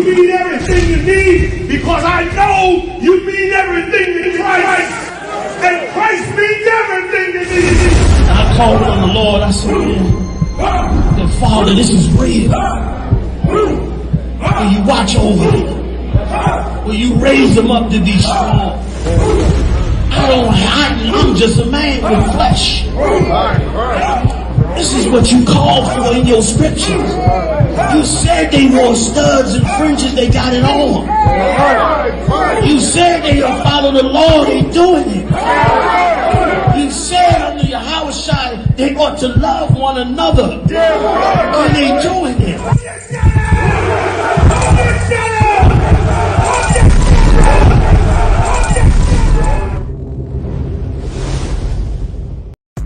You mean everything to me because I know you mean everything to Christ. And Christ means everything to me. And I called on the Lord. I said, that Father, this is real. Will you watch over them? Will you raise them up to be strong? I'm just a man with flesh. This is what you called for in your scriptures. You said they wore studs and fringes, they got it on. You said they will follow the law, they doing it. You said under YAHANNA they ought to love one another, and they doing it.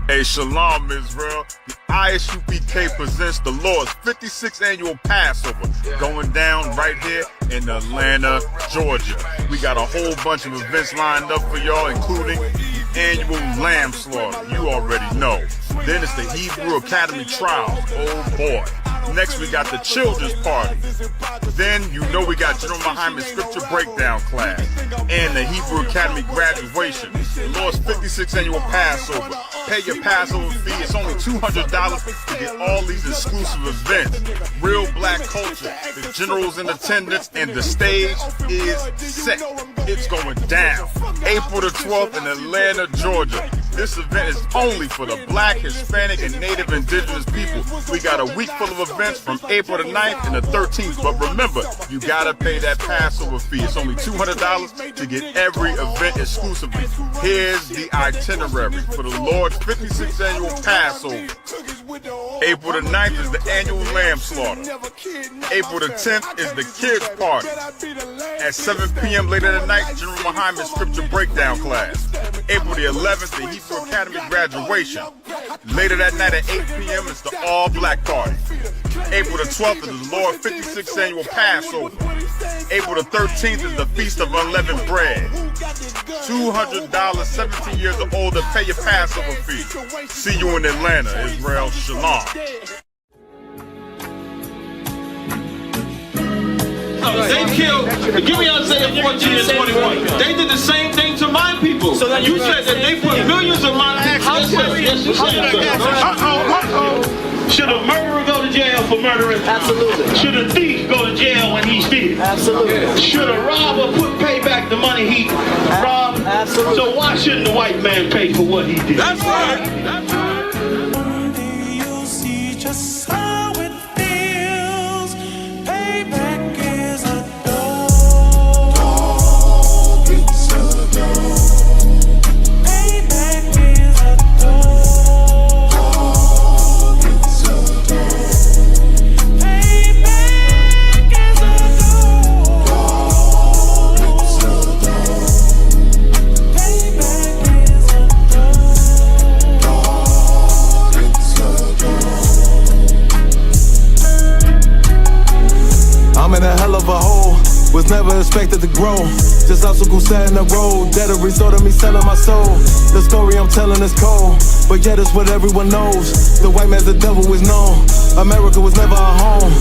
Hey, Shalom, Israel. The I.S.U.P.K presents the Lord's 56th annual Passover going down right here in Atlanta, Georgia. We got a whole bunch of events lined up for y'all, including the annual lamb slaughter. You already know. Then it's the Hebrew Academy trials. Oh boy. Next, we got the children's party. Then, you know we got General Muhammad's scripture breakdown class and the Hebrew Academy graduation. The Lord's 56th annual Passover. Pay your Passover fee. It's only $200 to get all these exclusive events. Real black culture. The general's in attendance and the stage is set. It's going down. April the 12th in Atlanta, Georgia. This event is only for the black, Hispanic, and native indigenous people. We got a week full of events from April the 9th and the 13th. But remember, you gotta pay that Passover fee. It's only $200 to get every event exclusively. Here's the itinerary for the Lord's 56th annual Passover. April the 9th is the annual lamb slaughter. April the 10th is the kids party. At 7 p.m. later that night, General Muhammad's scripture breakdown class. April the 11th, the Hebrew Academy graduation. Later that night at 8 p.m. is the all-black party. April the 12th is the Lord's 56th annual Passover. April the 13th is the Feast of Unleavened Bread. $200, 17 years or older, pay your Passover fee. See you in Atlanta, Israel. Shalom. They killed, give me Isaiah 14 and 21. They did the same thing to my people. So that you said that they put millions of my houses. Yes, you said so. Should a murderer go to jail for murdering? Absolutely. Should a thief go to jail when he steals? Absolutely. Should a robber pay back the money he robbed? Absolutely. So why shouldn't the white man pay for what he did? That's right. That's right. You'll see just how it feels. Payback is a dog. It's a dog. Payback is a dog. It's a dog. Payback is a dog. It's a dog. Payback is a I'm in a hell of a hole, was never expected to grow. Just obstacle set in the road, that a result of me selling my soul. The story I'm telling is cold, but yet it's what everyone knows. The white man's the devil is known. America was never a home,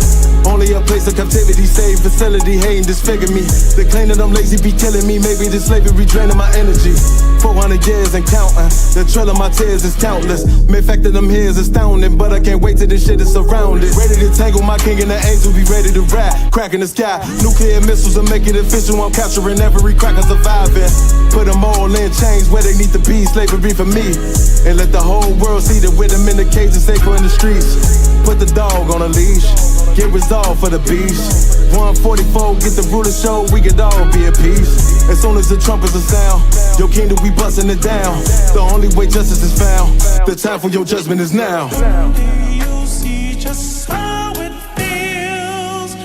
only a place of captivity, safe facility, hating disfigure me. They claim that I'm lazy, be killing me. Maybe this slavery draining my energy. 400 years and counting, the trail of my tears is countless. Main fact that I'm here is astounding, but I can't wait till this shit is surrounded. Ready to tangle my king and the angel, be ready to rap. Cracking the sky, nuclear missiles will make it official. I'm capturing every cracker surviving. Put them all in chains where they need to be, slavery for me. And let the whole world see that with them in the cage and safer in the streets. Put the dog on a leash, get resolved for the beast. 144, get the ruler show, we could all be at peace. As soon as the trumpets are sound, your kingdom we busting it down. The only way justice is found, the time for your judgment is now. You'll see just how it feels.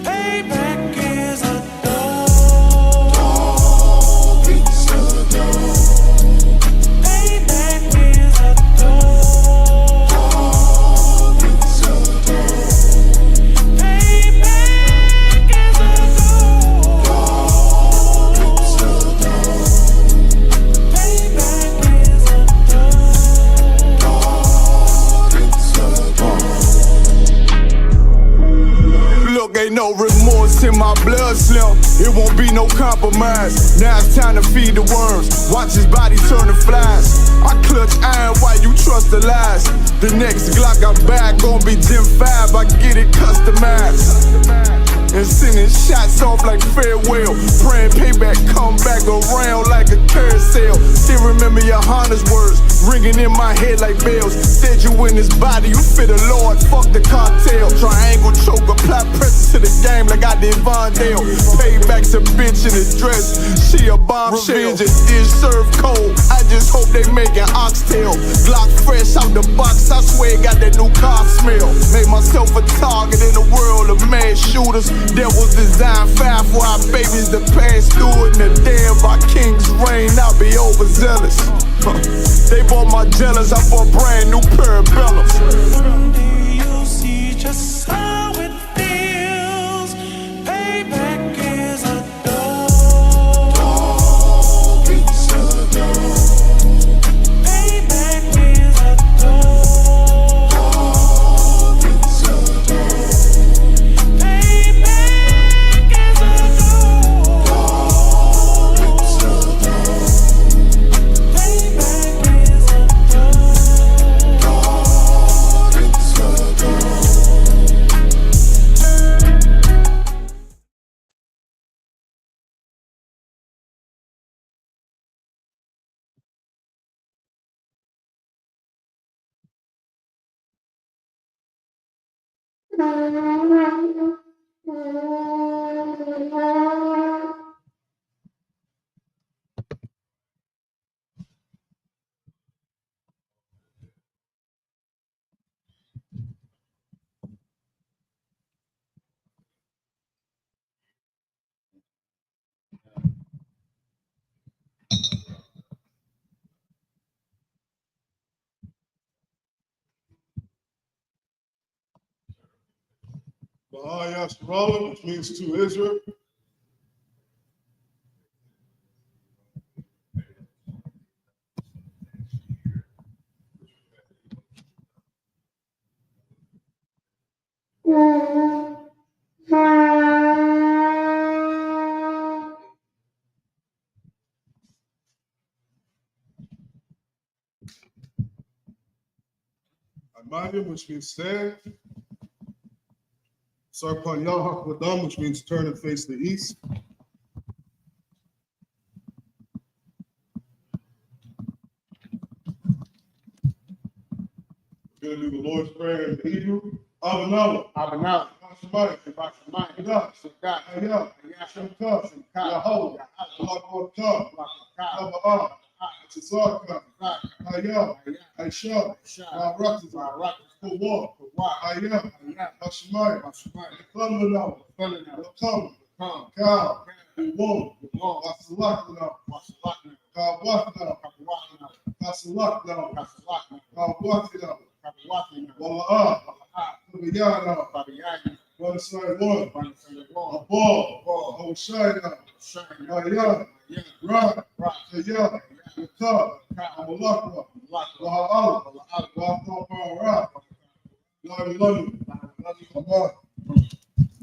Payback is a dog. It's a dog. Payback is a dog. It's a dog. Payback is a dog. It's a dog. Payback is a dog. It's a dog. See my blood slim, it won't be no compromise. Now it's time to feed the worms, watch his body turn to flies. I clutch iron while you trust the lies. The next Glock I buy gon' be Gen 5, I get it customized. And sending shots off like farewell. Praying payback come back around like a carousel. Still remember YAHANNA's words ringing in my head like bells. Said you in this body, you fit the Lord, fuck the cartel. Triangle choke, apply pressure to the game like I did Vondale. Payback's a bitch in a dress, she a bombshell. Revenge is served cold, I just hope they making oxtail. Glock fresh out the box, I swear it got that new car smell. Made myself a target in the world of mad shooters. That was designed 5 for our babies to pass through. In the day of our king's reign, I'll be overzealous. They bought my jealous, I bought brand new parabellums. Someday you'll see just how it feels. Payback is a dog. It's a dog. Payback is a dog. It's a dog. Payback is a dog. It's a dog. Payback is a dog. It's a dog. SHALAM, which means to Israel. I.S.U.P.K, which means stand. YAHANNA, which means turn and face the east. We're going to do the Lord's Prayer in Hebrew. YAHANNA,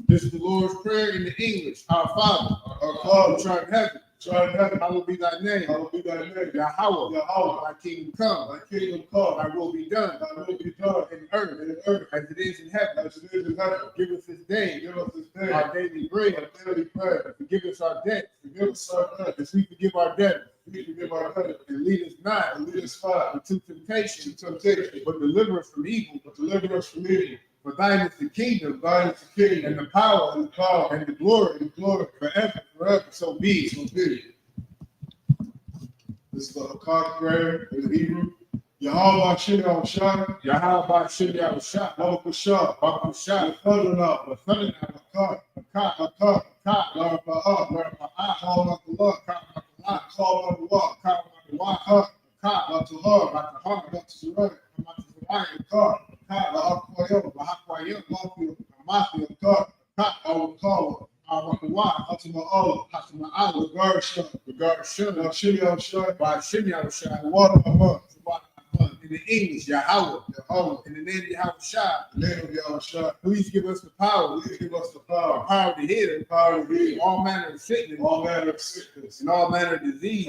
This is the Lord's Prayer in the English. Our Father, which art in heaven. Hallowed be thy name. Yahweh. Thy kingdom come. Thy will be done. In earth as it is in heaven. Give us this day our daily bread. Forgive us our debts. As we forgive our debtors. And lead us not into temptation, but deliver us from evil. For thine is the kingdom, and the power, and the glory, forever. So be it. This is the Hakak prayer in the Hebrew. Yahweh Shem Yahushua. In the English, Yahweh. In the name of Yahweh, please give us the power. Power to heal. All manner of sickness. And all manner of disease.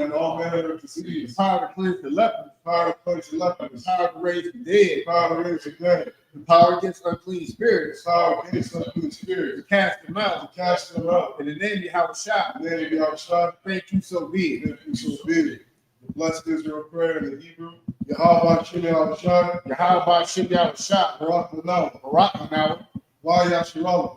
Power to cleanse the lepers. Power to raise the dead. The power against unclean spirits. To cast them out. In the name of Yahweh, thank you so be it. Blessed Israel prayer in the Hebrew. Yahweh Shem Yahushua. Yahweh Shem Yahushua. Barak Manaw. Yahweh Yahweh.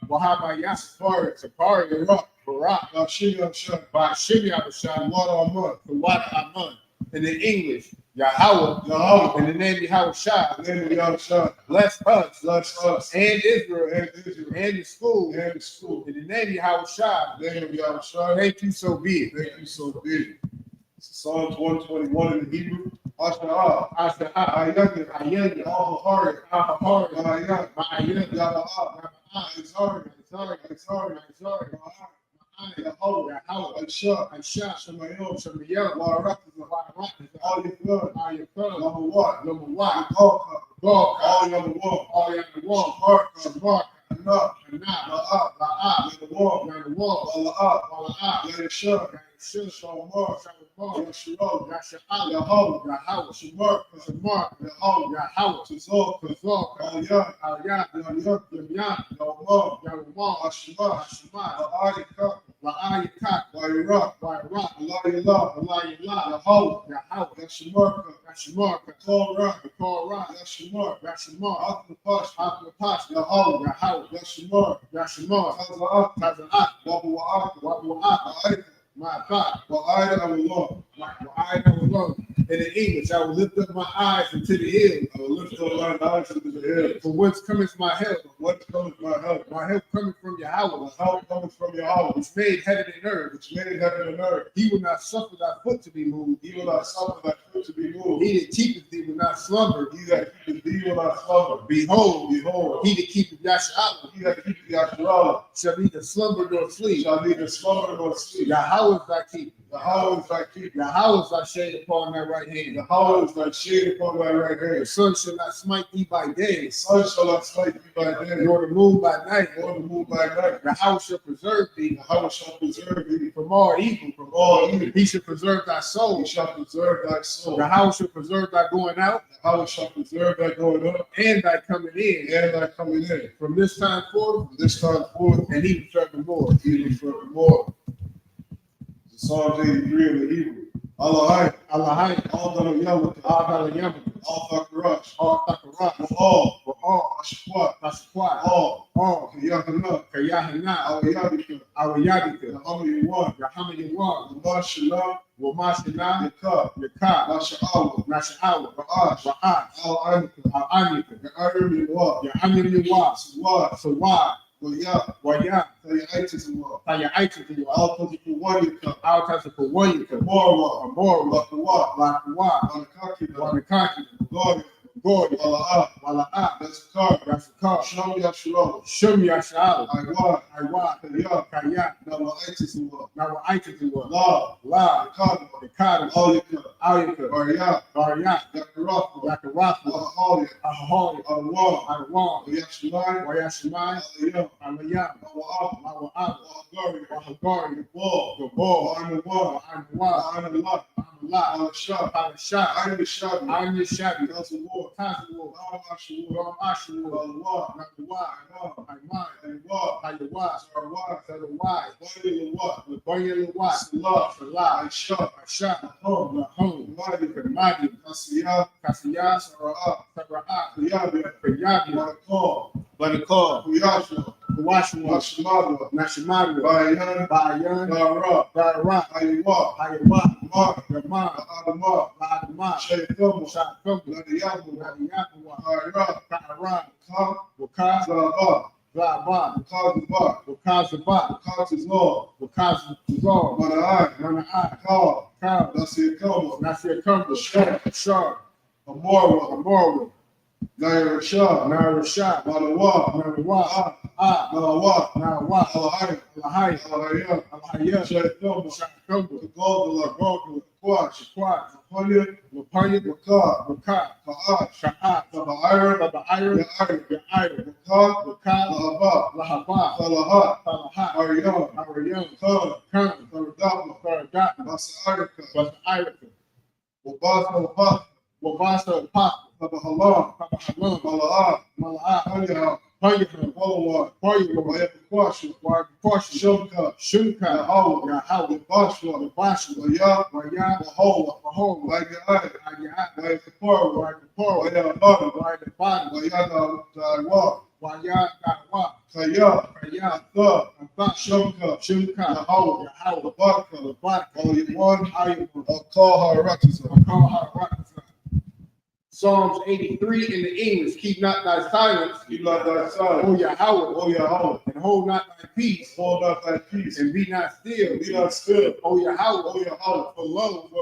Wahabayah. Sapari. Barak. Shem Yahushua. By Shem Yahushua. Water The water Amun. In the English, Yahweh. In the name of Yahushua. Bless us. And Israel. And the school. In the name of Yahushua. Thank you so be it. Psalms 121 in the Hebrew. Asha'ah. Ayah. Yahweh, Shemael, all your blood, number one, God, all number one, Shabbat, my God, in the English, I will lift up my eyes into the hills. From whence cometh my help? My help cometh from Yahweh. Which made heaven and earth. He will not suffer thy foot to be moved. He that keepeth thee will not slumber. Behold, he that keepeth Yahshua shall neither slumber nor sleep. Yahweh is thy keeper. Yahweh is thy shade upon thy right hand. The sun shall not smite thee by day, nor the moon by night. Yahweh shall preserve thee from all evil. He shall preserve thy soul. Yahweh shall preserve thy going out and thy coming in. From this time forth, and even forevermore. Psalms 83 in the Hebrew. Allah all Thakarash, all Ashquat, all Yahanna, our Yadika, Yahamma, Wamashanah, Yakab, Nasha'awa, Ra'at, Al-Anika, so why? Waya, Show me Yahshua. Quash, Quash, Laponia, Lapanya, Wakar, Wakar, Ka'ash, Sha'at, Taba'ira, Baba Iron, Ya'ir, Ya'ir, Wakar, Wakar, Lahaba, Lahaba, Salahat, Salahat, Ariyan, Ariyan, Khan, Khan, Saradama, Saragat, Basarika, Basa Irika, Wabasa, Wabat, Wabasa, Apostle, Tabahalam, Papa Halon, Mala'ah, Mala'ah, Hanyah, Payaham, Walawat, Payaham, Wayakwashu, Ward Portion, Shumka, Shunka, Yahawah, Yahawah, Bashwa, Bashu, Wayah, Waya, Wahola, Mahoma, Wayah, Ayah, Wayakapar, Ward Kapor, Wayah, Ward the Bottom, Wayana, Daiwa, Waya, Gawa, Kaya, Kaya, Atha, Aba, Shumka, Shunka, Yahawah, Yahawah, Baraka, Barka, One, Ayah, Call her Rakasa. Call her Rakasa. Psalms 83 in the English, keep not thy silence, Keep not thy O silence, Yahweh, O Yahweh, and hold not thy peace, hold not thy peace, and be not still, be not still, O Yahweh, O Yahweh, for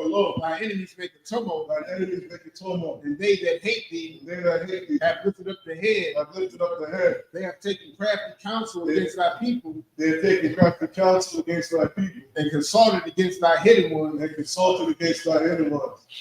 lo, thy enemies make a tumult, thine enemies make a turmoil, and they that hate thee they that hate thee have lifted up the head, have lifted up the head, they have taken crafty counsel against thy people, they have taken crafty counsel against thy people, and consulted against thy hidden ones, and consulted against thy enemies.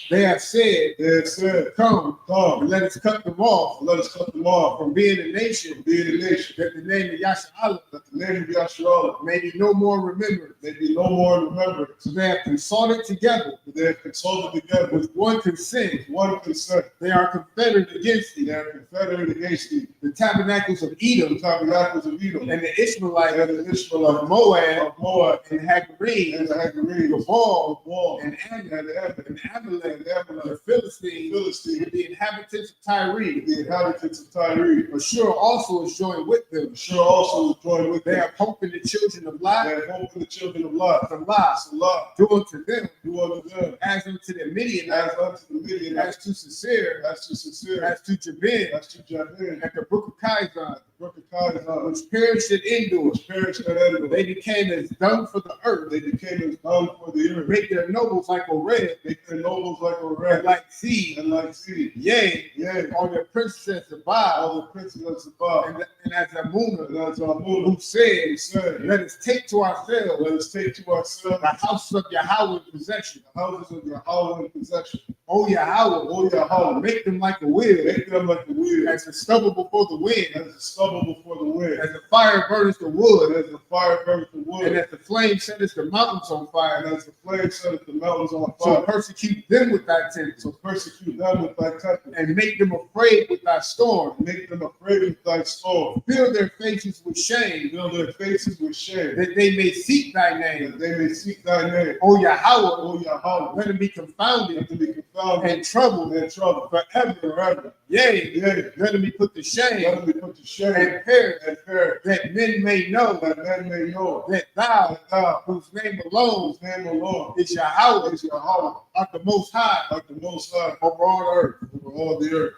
they have said, They have said, come, Come, and let us cut them off let us cut them off from being a nation, being a nation, that the name of Yahshua that the name of Yahshua may be no more remembered. may be no more remembered. So they have consulted together They have consulted together with one consent. one consent. They are confederate against They thee. are confederate against thee. The tabernacles of The Edom tabernacles of Edom and the Ishmaelites and the Ishmaelites of Moab of Moab and Hagarim, and the Hagarim, Gabal, Wall and and Ammon, the Ammon and Amalek, and the Amalek, the Philistines, Philistine, with the inhabitants of Tyre. the inhabitants of Tyre. Ashur also is joined with them. Sure also is joined with They them. have hope in the children of They Lot, have hope for the children of Lot. from Lot, Salah, do unto them do unto them as unto the as Midianites, unto the Midianites, as to Sisera, as to Sincere, as to Jabin, as to Jabin, at the brook of Kizon, Brook of Kazan, which perished at Endor. which perished at Endor. They became as dung for the earth. They became as dung for the earth. Make their nobles like a red, Make their nobles like a and rat, like seed. and like seed. Yea, Yea, on their princes as all Zabal, the princes of Sabbath, and as Amunah, and as our moon who said, said, let us take to ourselves let us take to ourselves the house of Yahweh in possession. the houses of Yahweh in possession. O Yahweh, O Yahweh, make them like a wheel, make them like the wheel, as the stubble before the wind, as the stubble before the wind, as the fire burns the wood, and as the fire burns the and wood, as the flame setteth the mountains on and fire. as the flame setteth the mountains on So fire. persecute them with thy temple, So persecute them with thy temple, and make them afraid with thy storm. and make them afraid with thy storm. Fill their faces with shame, Fill their faces with shame, that they may seek thy name. that they may seek thy name. O Yahweh, O Yahweh, let them be confounded let them be confounded and troubled and troubled forever. forever. Yea, Yea, let them be put to let shame them be put to shame and perish, and perish, that men may know that men may know that thou, that thou, whose name alone whose name alone is Yahweh, is Yahweh, art the most high like the Most High over all the earth. over all the earth.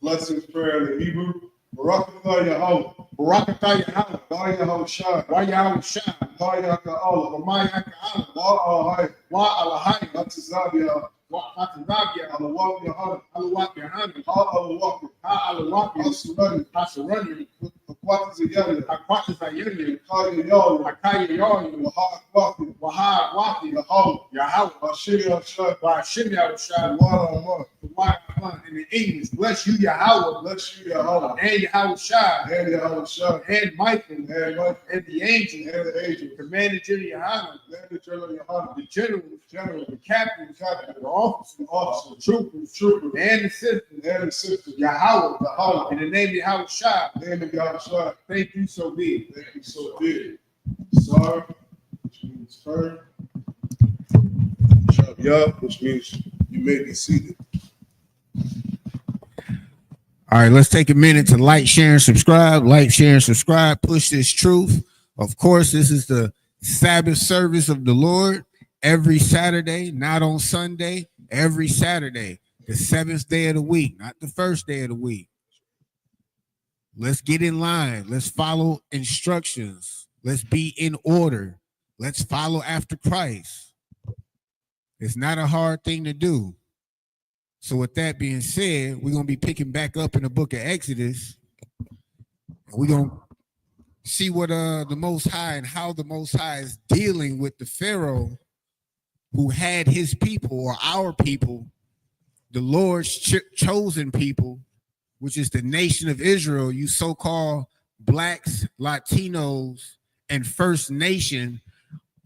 Blessings prayer in the Hebrew. Barakatah Yahweh, Barakatah Yahweh, Ba Yahweh Shai, Wa Yahweh Shah, Ba Yaka Allah, Wa Maya Ka'ala, Ba Ahai, Wa Alahai, Atizabia, Wa Atazabia, Alawak Yahana, Alawak Yahanna, Ha Alawak, Ha Alawak, Asurani, Hasarani, Aquatis Yahya, Aquatas Ayuni, Kaya Yahya, Akaya Yoyu, Waha Aquati, Waha Waki, Yahweh, Yahweh, Ashiri Shai, Wa Shimya Shah, Wara Amar, Wa in the English, bless you Yahweh, bless you Yahweh, and Yahweh Shah, and Yahweh Shai, and Michael, and Mike, and the angel, and the angel, Commander General Yohanna, and the General Yohana, the general, General, the captain, Captain, the officer, Officer, troopers, Trooper, and the sisters, and the sister, Yahweh, Yahweh, in the name of Yahweh Shah, name of Yahweh Shai, thank you so be. thank you so big. Sar, which means turn. Shabbat, which means you may be seated. All right, let's take a minute to like, share, and subscribe. Like, share, and subscribe. Push this truth. Of course, this is the Sabbath service of the Lord every Saturday, not on Sunday, every Saturday, the seventh day of the week, not the first day of the week. Let's get in line. Let's follow instructions. Let's be in order. Let's follow after Christ. It's not a hard thing to do. So with that being said, we're going to be picking back up in the book of Exodus. And we're going to see what the Most High and how the Most High is dealing with the Pharaoh who had his people or our people, the Lord's chosen people, which is the nation of Israel, you so-called blacks, Latinos, and First Nation,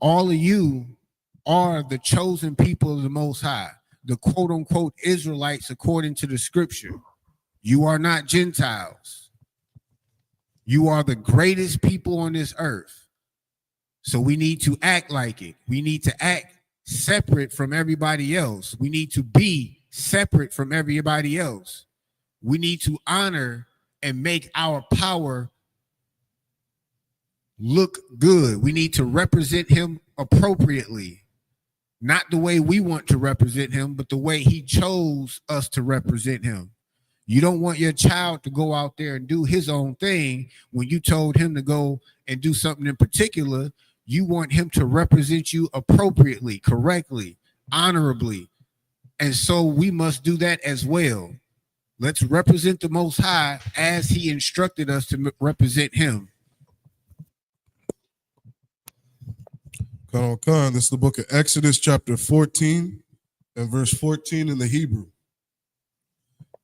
all of you are the chosen people of the Most High, the quote-unquote Israelites according to the scripture. You are not Gentiles. You are the greatest people on this earth. So we need to act like it. We need to act separate from everybody else. We need to be separate from everybody else. We need to honor and make our power look good. We need to represent him appropriately, not the way we want to represent him, but the way he chose us to represent him. You don't want your child to go out there and do his own thing when you told him to go and do something in particular. You want him to represent you appropriately, correctly, honorably. And so we must do that as well. Let's represent the Most High as he instructed us to represent him. Khan, this is the book of Exodus, chapter 14, and verse 14 in the Hebrew.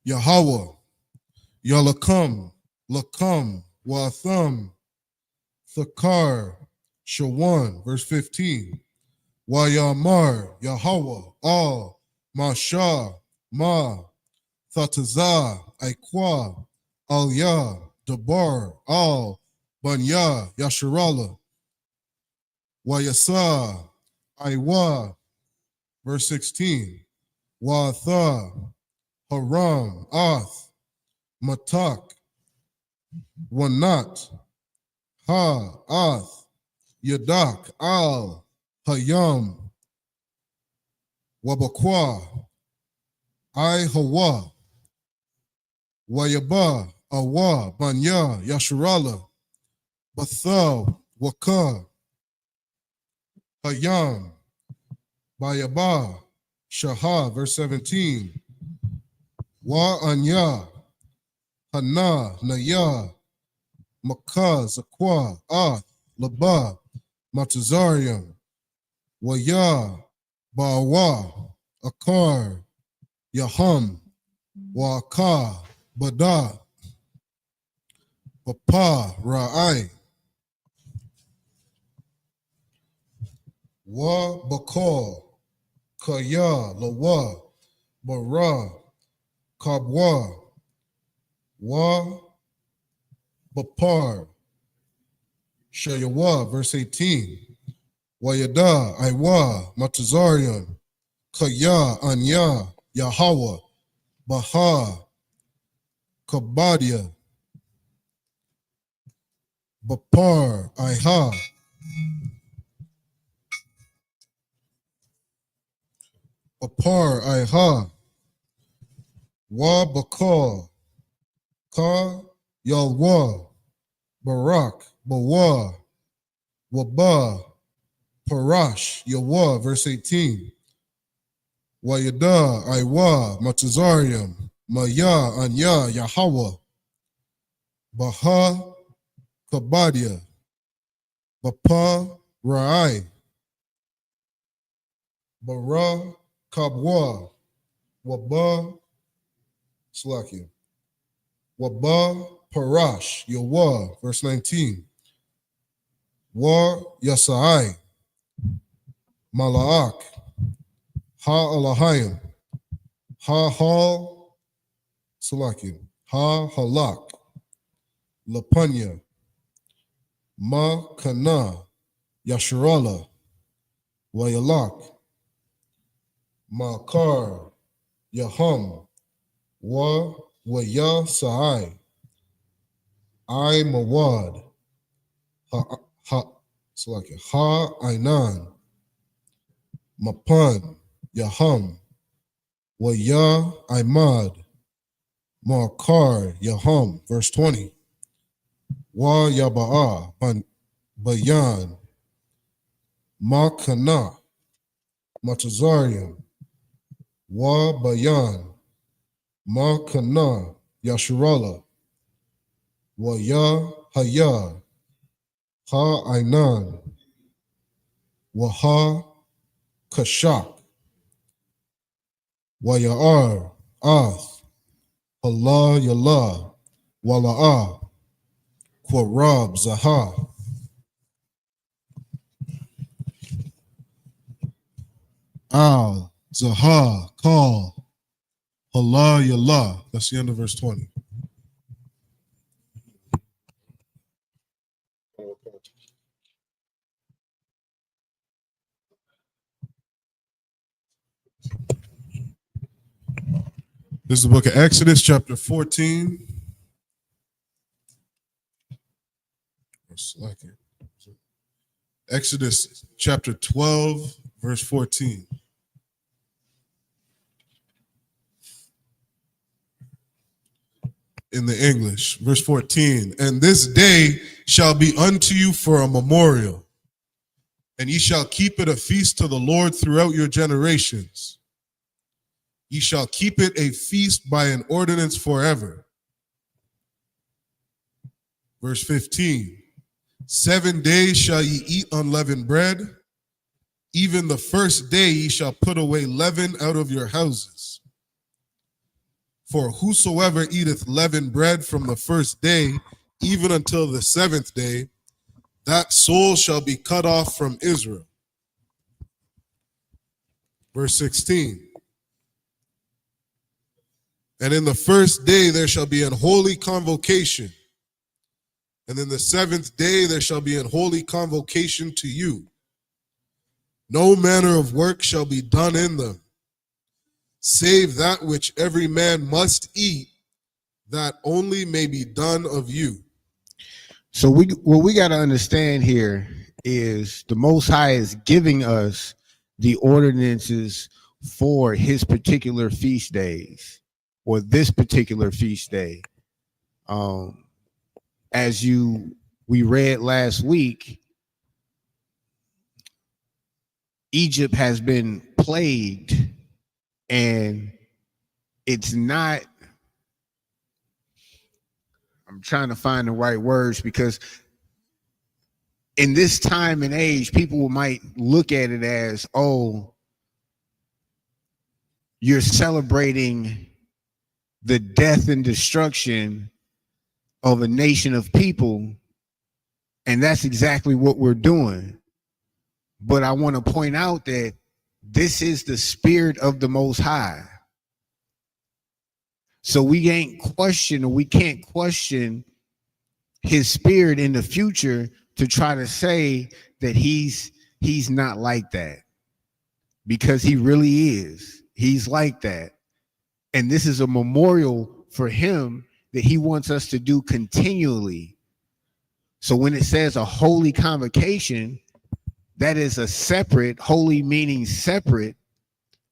Yahweh, Yalakum, Lakam, Watham, Thakar, Shawan, verse 15. Wayamar, Yahweh, Al, Masha, Ma, Thataza, Aikwa, Al-Ya, Dabar, Al, Banya, Yasharala, Wayasa, Aiwa, verse 16. Watha, Haram, Ath, Matak, Wanat, Ha, Ath, Yadak, Al, Hayam, Wabakwa, I Hawa, Wayaba, Awa, Banya, Yasharala, Batha, Waka, Hayam, Bayaba, Shahah, verse 17. Wa Anya, Hana, Naya, Makah, Zakwa, Ath, Laba, Matazariam, Waya, Bawa, Akar, Yaham, Waka, Bada, Papa, Ra'ai, Wa Bakal, Kaya, Lawa, Bara, Kabwa, Wa Bapar, Shayawa, verse 18. Wayada, Aiwa, Matazarian, Kaya, Anya, Yahweh, Baha, Kabadia, Bapar, Aiha, Bapar, Aiha, Wa Bakar, Ka, Yalwa, Barak, Bawa, Waba, Parash, Yawa, verse 18. Wayada, Aiwa, Matazariam, Maya, Anya, Yahweh, Baha, Kabadia, Bapa, Ra'ai, Bara, Kabwa, Waba, Slakia, Waba, Parash, Yawa, verse 19. Wa Yasai, Malaak, Ha Alahayim, Ha Hal, Salakim, Ha Halak, Lapanya, Ma Kana, Yasharala, Wayalak, Makar, Yaham, Wa Waya Sa'ai, I Mawad, Ha Ainan, Mapan, Yaham, Waya Imad, Makar, Yaham, verse 20. Wa Yaba'a, Bayan, Makana, Matazarian, Wa Bayan, Makana, Yasharala, Waya Haya, Ha-Inan, Waha-Kashak, Wayar, Ath, Allah Yallah, Wala'ah, Kwarab, Zaha, Al, Zaha, Kal, Allah Yallah. That's the end of verse 20. This is the book of Exodus, chapter 14. Exodus, chapter 12, verse 14. In the English, verse 14. And this day shall be unto you for a memorial, and ye shall keep it a feast to the Lord throughout your generations. Ye shall keep it a feast by an ordinance forever. Verse 15. 7 days shall ye eat unleavened bread. Even the first day ye shall put away leaven out of your houses. For whosoever eateth leavened bread from the first day, even until the 7th day, that soul shall be cut off from Israel. Verse 16. And in the first day there shall be an holy convocation. And in the 7th day there shall be an holy convocation to you. No manner of work shall be done in them, save that which every man must eat, that only may be done of you. So what we got to understand here is the Most High is giving us the ordinances for his particular feast days, or this particular feast day. As we read last week, Egypt has been plagued, and it's not, I'm trying to find the right words, because in this time and age, people might look at it as, oh, you're celebrating the death and destruction of a nation of people, and that's exactly what we're doing. But I want to point out that this is the spirit of the Most High. So we can't question his spirit in the future to try to say that he's not like that, because he really is. He's like that. And this is a memorial for him that he wants us to do continually. So when it says a holy convocation, that is a separate, holy meaning separate,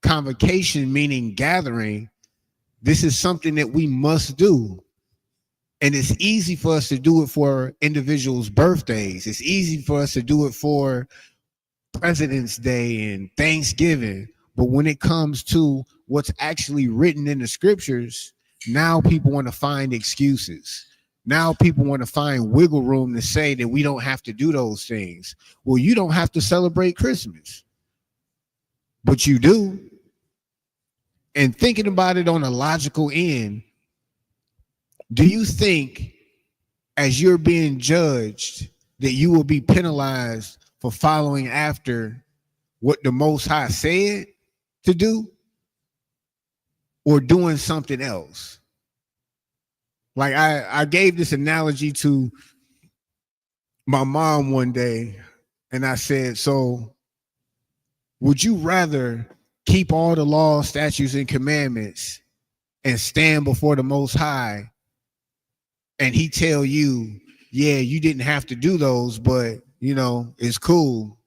convocation meaning gathering. This is something that we must do. And it's easy for us to do it for individuals' birthdays. It's easy for us to do it for President's Day and Thanksgiving. But when it comes to what's actually written in the scriptures, now people want to find excuses. Now people want to find wiggle room to say that we don't have to do those things. Well, you don't have to celebrate Christmas, but you do. And thinking about it on a logical end, do you think as you're being judged that you will be penalized for following after what the Most High said to do, or doing something else? Like I gave this analogy to my mom one day, and I said, so would you rather keep all the laws, statutes, and commandments and stand before the Most High and he tell you, yeah, you didn't have to do those, but it's cool,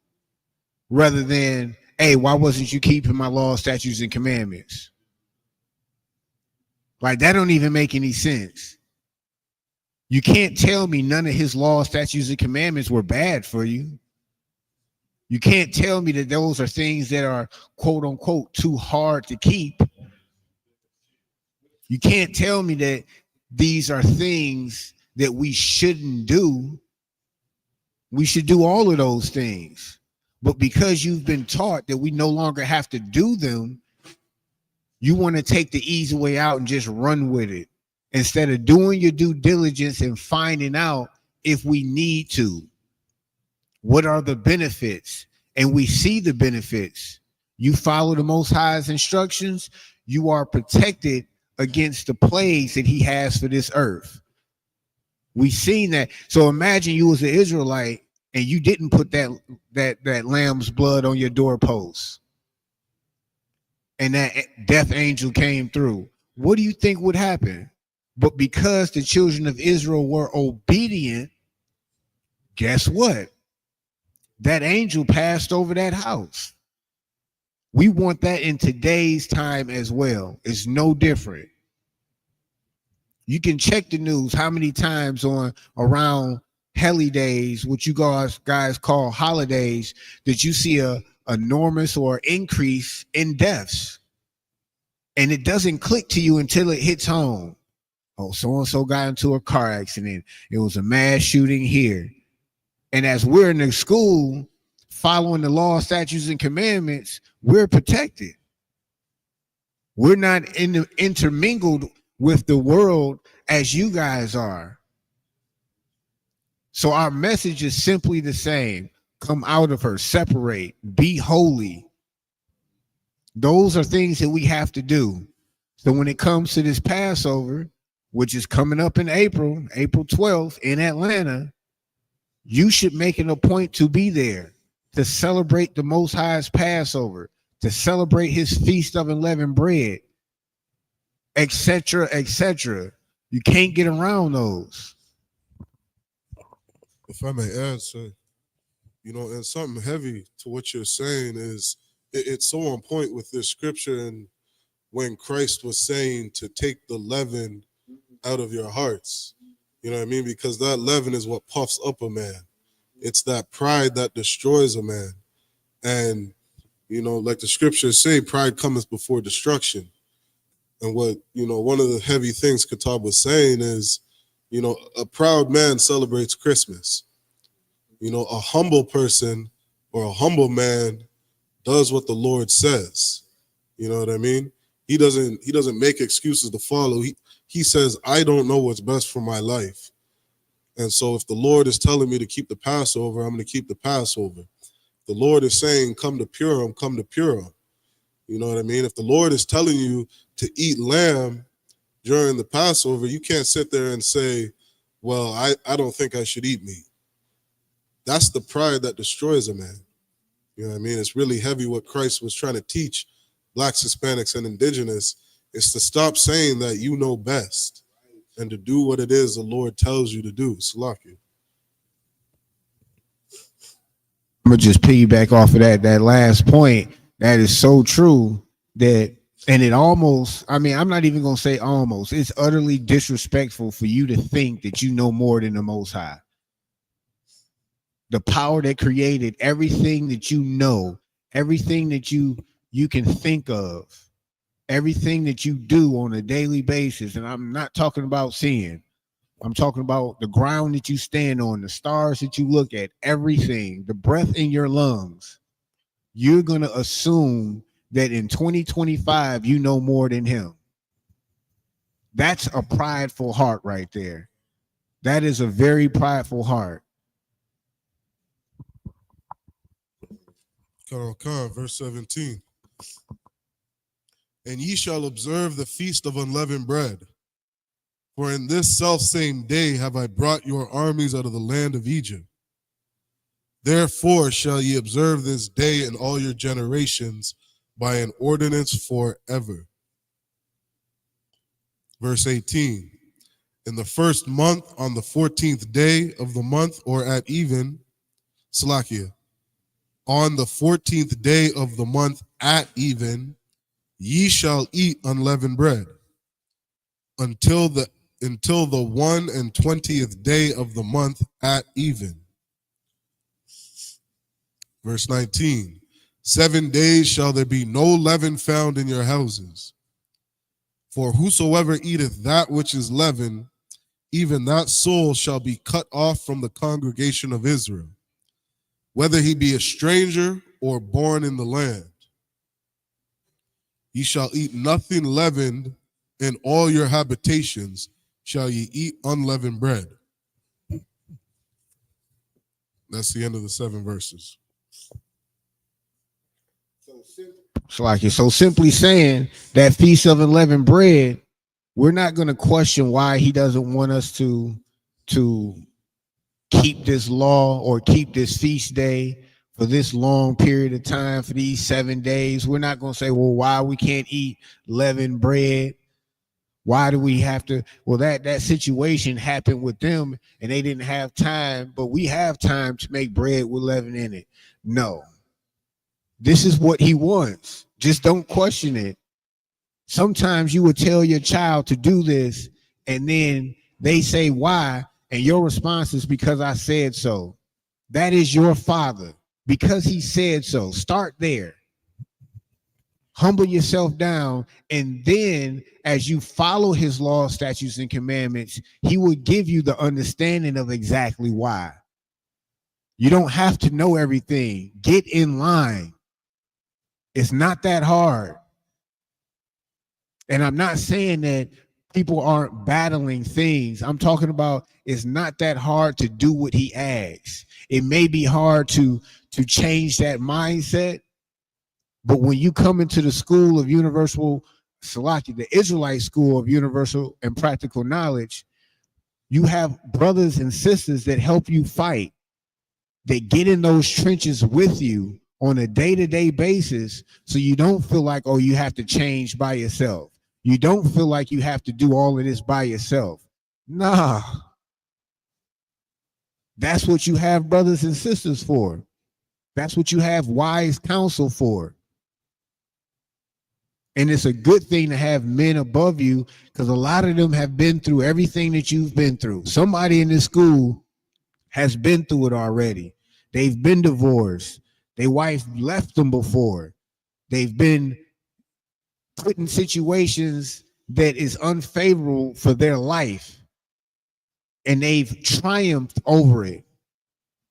rather than, hey, why wasn't you keeping my laws, statutes, and commandments? Like, that don't even make any sense. You can't tell me none of his laws, statutes, and commandments were bad for you. You can't tell me that those are things that are, quote unquote, too hard to keep. You can't tell me that these are things that we shouldn't do, We should do all of those things. But because you've been taught that we no longer have to do them, you want to take the easy way out and just run with it instead of doing your due diligence and finding out if we need to. What are the benefits? And we see the benefits. You follow the Most High's instructions, you are protected against the plagues that he has for this earth. We've seen that. So imagine you was an Israelite and you didn't put that lamb's blood on your doorpost, and that death angel came through. What do you think would happen? But because the children of Israel were obedient, guess what? That angel passed over that house. We want that in today's time as well. It's no different. You can check the news how many times on around heli days, what you guys call holidays, that you see a enormous or increase in deaths. And it doesn't click to you until it hits home. Oh, so-and-so got into a car accident. It was a mass shooting here. And as we're in the school following the law, statutes, and commandments, we're protected. We're not intermingled with the world as you guys are. So our message is simply the same. Come out of her, separate, be holy. Those are things that we have to do. So when it comes to this Passover, which is coming up in April 12th in Atlanta, you should make it a point to be there, to celebrate the Most High's Passover, to celebrate his Feast of Unleavened Bread, etc., etc. You can't get around those. If I may add, sir, and something heavy to what you're saying is it's so on point with this scripture, and when Christ was saying to take the leaven out of your hearts, you know what I mean? Because that leaven is what puffs up a man. It's that pride that destroys a man. And, like the scriptures say, pride cometh before destruction. And what, one of the heavy things Kitab was saying is, a proud man celebrates Christmas. A humble person or a humble man does what the Lord says. You know what I mean? He doesn't make excuses to follow. He says, I don't know what's best for my life. And so if the Lord is telling me to keep the Passover, I'm going to keep the Passover. The Lord is saying, come to Purim, come to Purim. You know what I mean? If the Lord is telling you to eat lamb during the Passover, you can't sit there and say, well, I don't think I should eat meat. That's the pride that destroys a man. You know what I mean? It's really heavy what Christ was trying to teach Blacks, Hispanics, and Indigenous is to stop saying that you know best and to do what it is the Lord tells you to do. Salaki. I'm going to just piggyback off of that last point. That is so true that, and it almost, I'm not even going to say almost, it's utterly disrespectful for you to think that you know more than the Most High. The power that created everything that you know, everything that you can think of, everything that you do on a daily basis. And I'm not talking about sin. I'm talking about the ground that you stand on, the stars that you look at, everything, the breath in your lungs. You're going to assume that in 2025, you know more than him. That's a prideful heart right there. That is a very prideful heart. Verse 17. And ye shall observe the feast of unleavened bread. For in this selfsame day have I brought your armies out of the land of Egypt. Therefore shall ye observe this day in all your generations by an ordinance forever. Verse 18. In the first month, on the 14th day of the month, or at even, Salakia, on the 14th day of the month at even, ye shall eat unleavened bread until the 21st day of the month at even. Verse 19, 7 days shall there be no leaven found in your houses. For whosoever eateth that which is leavened, even that soul shall be cut off from the congregation of Israel. whether he be a stranger or born in the land. Ye shall eat nothing leavened, in all your habitations shall ye eat unleavened bread. That's the end of the 7 verses. So simply saying that Feast of Unleavened Bread, we're not going to question why he doesn't want us to keep this law or keep this feast day for this long period of time, for these 7 days. We're not going to say, well, why we can't eat leavened bread. Why do we have to? Well, that situation happened with them and they didn't have time, but we have time to make bread with leaven in it. No, this is what he wants. Just don't question it. Sometimes you would tell your child to do this and then they say why, and your response is because I said so. That is your father because he said so. Start there. Humble yourself down, and then as you follow his law, statutes, and commandments, he will give you the understanding of exactly why. You don't have to know everything. Get in line. It's not that hard. And I'm not saying that people aren't battling things. I'm talking about it's not that hard to do what he asks. It may be hard to change that mindset, but when you come into the school of universal Salaki, the Israelite school of universal and practical knowledge, you have brothers and sisters that help you fight. They get in those trenches with you on a day-to-day basis, so you don't feel like, oh, you have to change by yourself. You don't feel like you have to do all of this by yourself. Nah. That's what you have brothers and sisters for. That's what you have wise counsel for. And it's a good thing to have men above you because a lot of them have been through everything that you've been through. Somebody in this school has been through it already. They've been divorced. Their wife left them before. They've been put in situations that is unfavorable for their life. And they've triumphed over it.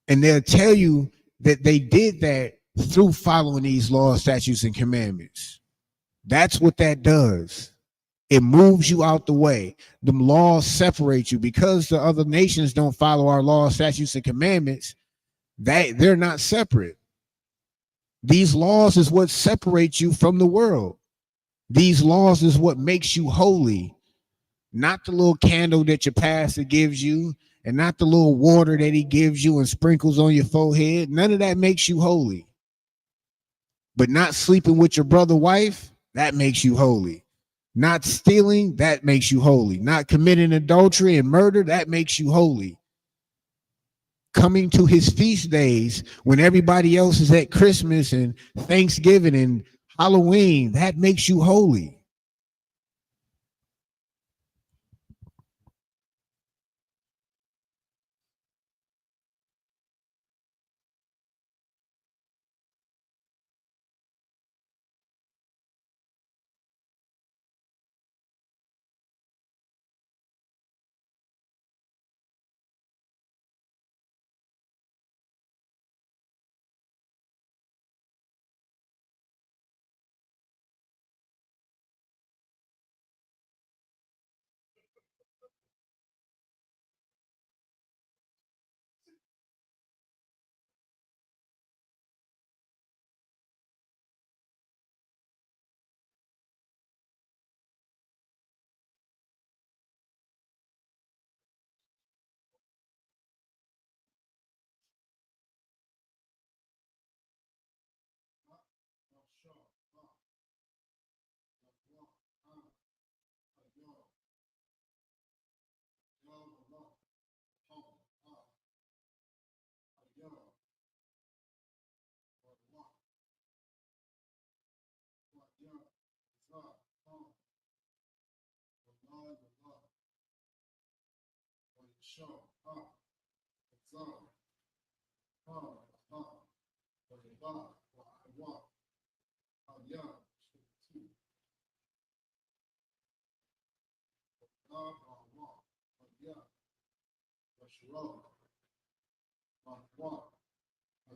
And they'll tell you that they did that through following these laws, statutes, and commandments. That's what that does. It moves you out the way. The laws separate you because the other nations don't follow our laws, statutes, and commandments. They're not separate. These laws is what separates you from the world. These laws is what makes you holy, not the little candle that your pastor gives you and not the little water that he gives you and sprinkles on your forehead. None of that makes you holy. But not sleeping with your brother's wife, that makes you holy. Not stealing, that makes you holy. Not committing adultery and murder, that makes you holy. Coming to his feast days when everybody else is at Christmas and Thanksgiving and Halloween, that makes you holy.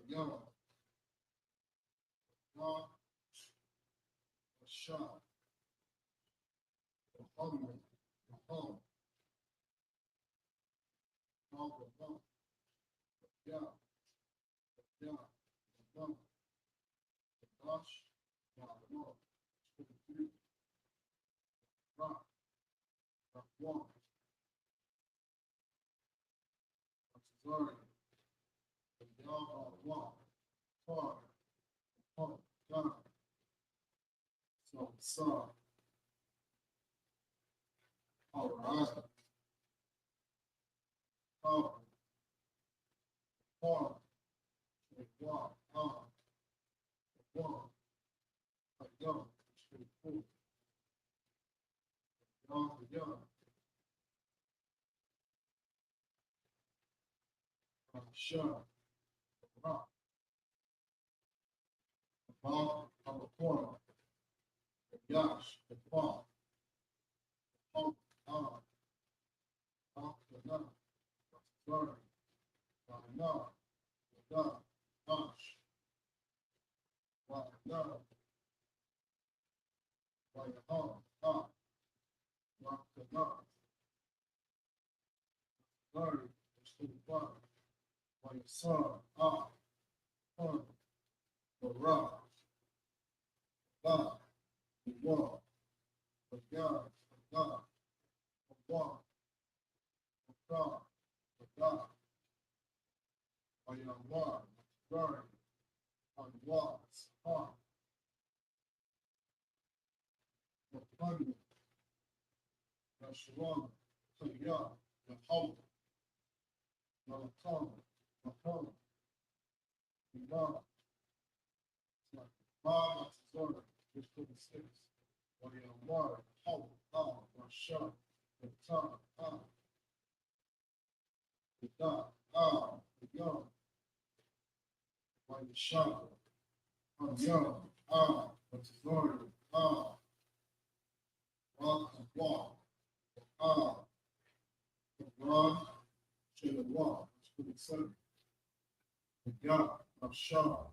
Young, God, shot, hungry, home, yeah, gosh, rock, one, sorry, y'all walk, hard, God, so, all right, hard, walk, young, sure, rock, on the corner, gosh, the fall, sorry, no, gosh, no, like a home, rock the knob, sorry, like a son, the rock, the wall, the God, the wall, the God, by your word, sorry, on walls, the thunder, the shalom, the young, the hope, the tongue, the God, Mama, sorry, just for the six, by your word, hope, the shut, the tongue, the God, the young, by the shut, the young, the glory, walk, the run, to the walk, to the sun, the God, the shut,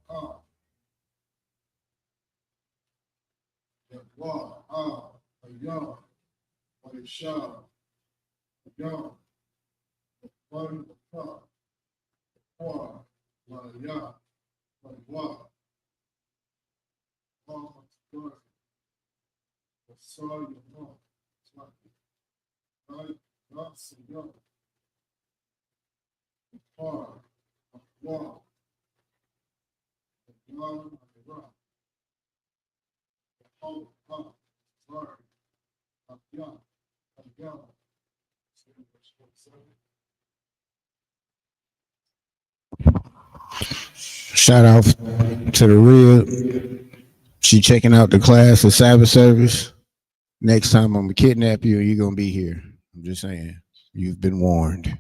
the walk, the young, by the shut, the young, the fun, the cup, the water, the young, by the walk, the glory, the soil, the home, right, that's the young, the car, the wall, the young, the rock, the whole, sorry, the young, Shout out to the real. She checking out the class of Sabbath service. Next time I'm gonna kidnap you and you're gonna be here. I'm just saying. You've been warned.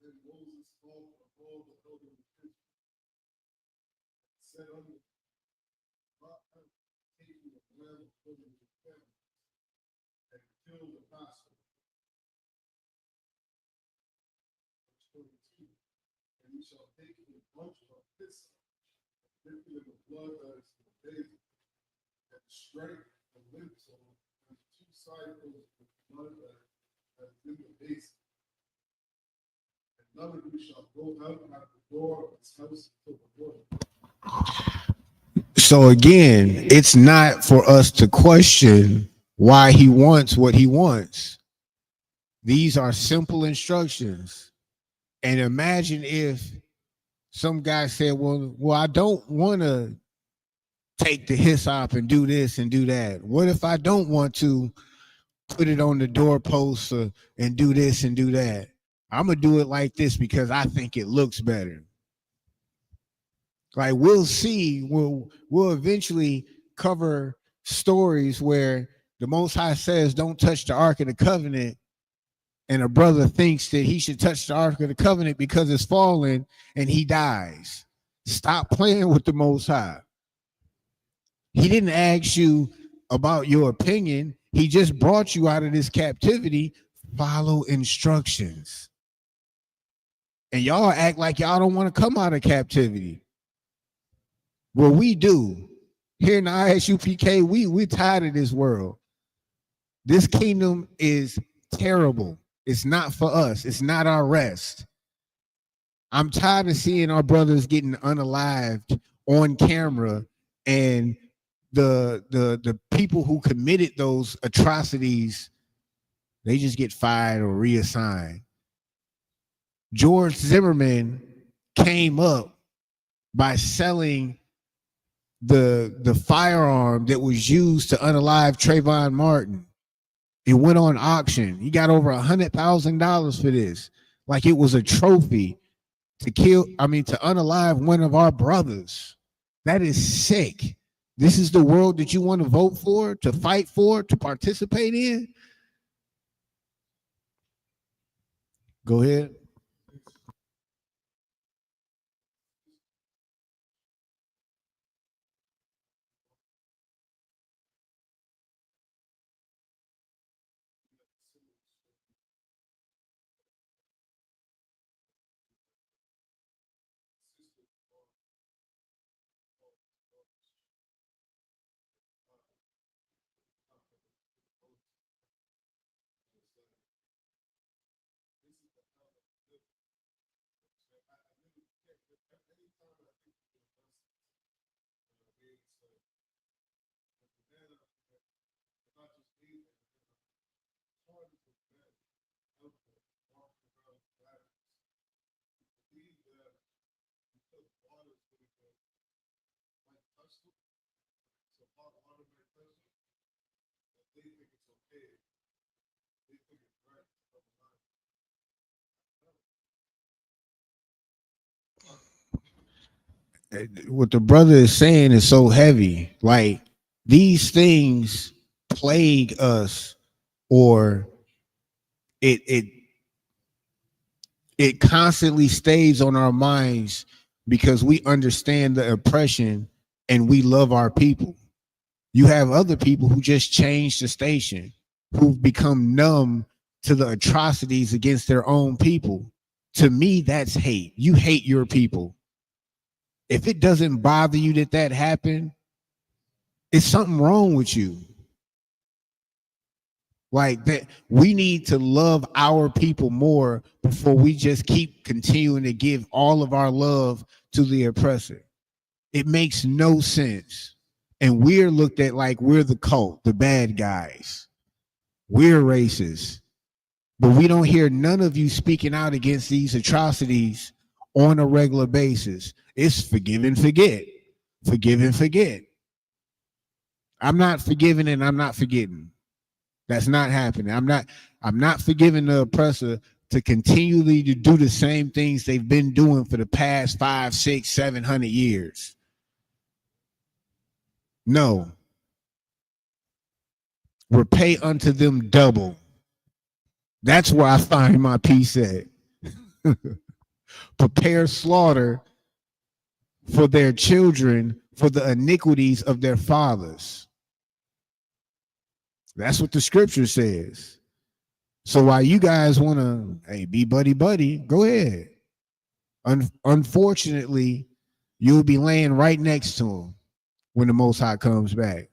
Then Moses called all the elders of Israel, said unto them, not taking the lamb according to the family, and kill the Passover. Verse 22. And you shall take a bunch of hyssop, dip it in the blood that is in the basin, and strike the lintel and two cycles of the blood that is in the basin. None of you shall go out at the door of his house until the morning. So again, it's not for us to question why he wants what he wants. These are simple instructions. And imagine if some guy said, well, I don't want to take the hyssop and do this and do that. What if I don't want to put it on the doorpost and do this and do that? I'm going to do it like this because I think it looks better. Like we'll see, we'll eventually cover stories where the Most High says, don't touch the Ark of the Covenant. and a brother thinks that he should touch the Ark of the Covenant because it's fallen, and he dies. Stop playing with the Most High. He didn't ask you about your opinion. He just brought you out of this captivity. Follow instructions. And y'all act like y'all don't want to come out of captivity. Well, we do. Here in the I.S.U.P.K, we're tired of this world. This kingdom is terrible. It's not for us. It's not our rest. I'm tired of seeing our brothers getting unalived on camera, and the people who committed those atrocities, they just get fired or reassigned. George Zimmerman came up by selling the firearm that was used to unalive Trayvon Martin. It went on auction. He got over $100,000 for this, like it was a trophy to unalive one of our brothers. That is sick. This is the world that you want to vote for, to fight for, to participate in? Go ahead. What the brother is saying is so heavy. Like, these things plague us, or it constantly stays on our minds because we understand the oppression and we love our people. You have other people who just changed the station, who've become numb to the atrocities against their own people. To me, that's hate. You hate your people. If it doesn't bother you that happened, it's something wrong with you. Like that, we need to love our people more before we just keep continuing to give all of our love to the oppressor. It makes no sense. And we're looked at like we're the cult, the bad guys. We're racist. But we don't hear none of you speaking out against these atrocities on a regular basis. It's forgive and forget. Forgive and forget. I'm not forgiving and I'm not forgetting. That's not happening. I'm not forgiving the oppressor to continually to do the same things they've been doing for the past 5, 6, 700 years. No. Repay unto them double. That's where I find my peace at. Prepare slaughter for their children for the iniquities of their fathers. That's what the scripture says. So while you guys want to, be buddy, go ahead. Unfortunately, you'll be laying right next to him when the Most High comes back.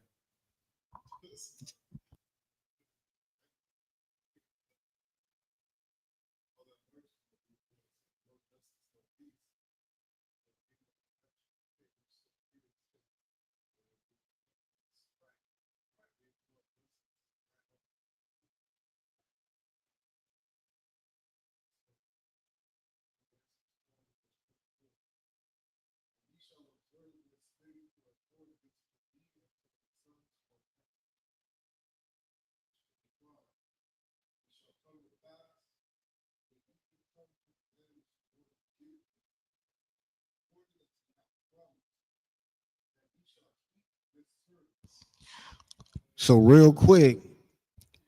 So real quick,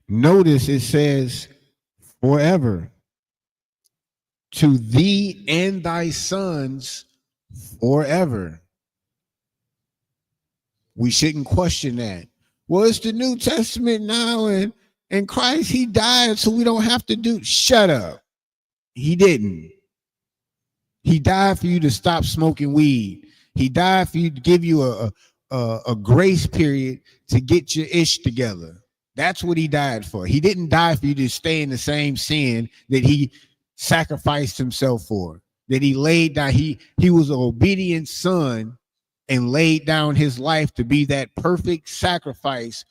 notice it says forever. To thee and thy sons forever. We shouldn't question that. Well, it's the New Testament now, and Christ, he died so we don't have to do. Shut up. He didn't. He died for you to stop smoking weed. He died for you to give you a grace period to get your ish together. That's what he died for. He didn't die for you to stay in the same sin that he sacrificed himself for. That he laid down. He was an obedient son and laid down his life to be that perfect sacrifice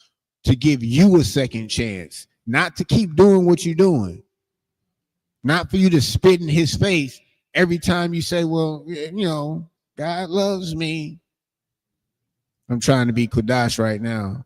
to give you a second chance, not to keep doing what you're doing, not for you to spit in his face every time you say, well, you know, God loves me. I'm trying to be Kodash right now.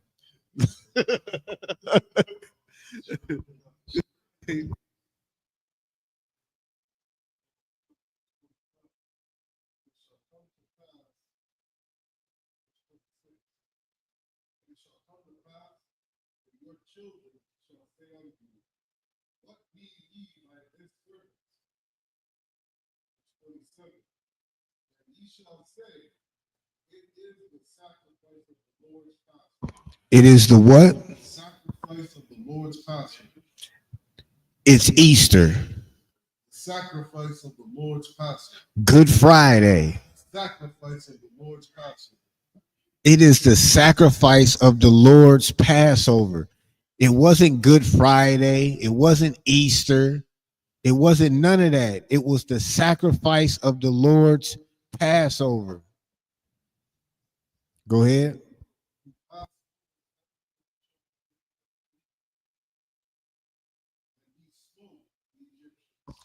It is the what? Sacrifice of the Lord's Passover. It's Easter. Sacrifice of the Lord's Passover. Good Friday. Sacrifice of the Lord's Passover. It is the sacrifice of the Lord's Passover. It wasn't Good Friday. It wasn't Easter. It wasn't none of that. It was the sacrifice of the Lord's Passover. Go ahead.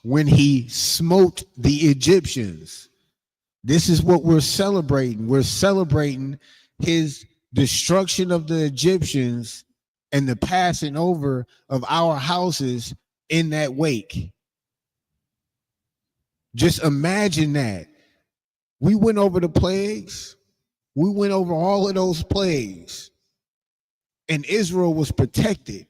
When he smote the Egyptians. This is what we're celebrating. We're celebrating his destruction of the Egyptians and the passing over of our houses in that wake. Just imagine that. We went over the plagues. We went over all of those plagues. And Israel was protected.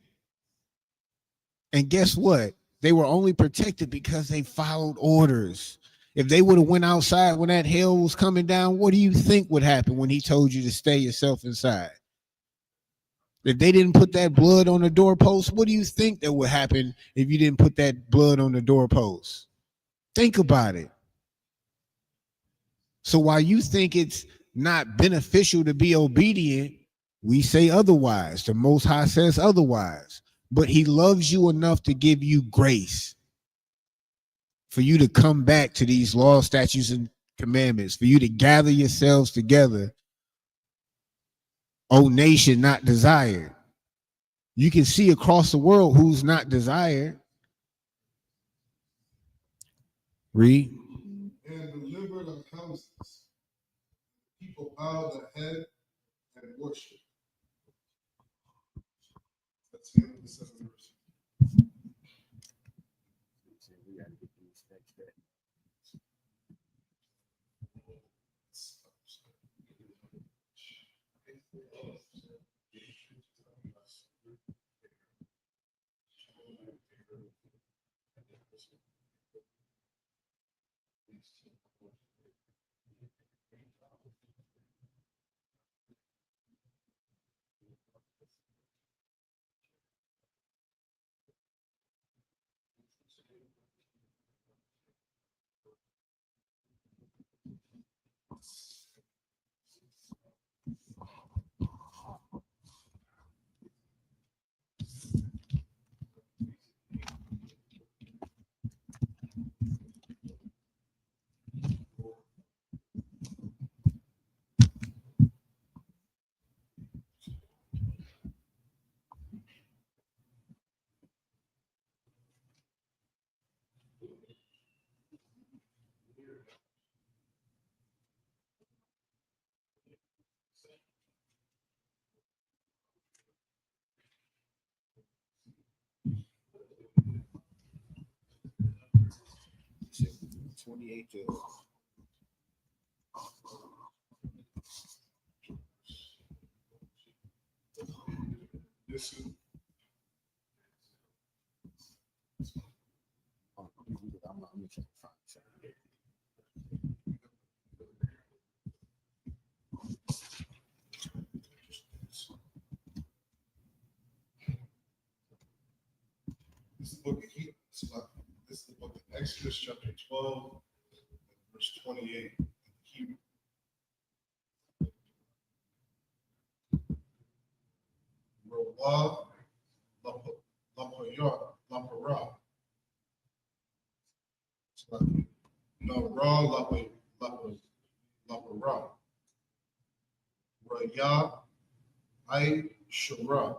And guess what? They were only protected because they followed orders. If they would have went outside when that hail was coming down, what do you think would happen when he told you to stay yourself inside? If they didn't put that blood on the doorpost, what do you think that would happen if you didn't put that blood on the doorpost? Think about it. So while you think it's not beneficial to be obedient, we say otherwise. The Most High says otherwise. But he loves you enough to give you grace for you to come back to these laws, statutes, and commandments, for you to gather yourselves together. O nation not desired. You can see across the world who's not desired. Read. And deliver the houses. People bow their head and worship. That's the end of the 7th verse. This is This is the book of this is the book of Exodus, chapter 12, verse 28. Hebrew. Rawah Lapara. No, Ra Lapara. Raya I.S.U.P.K.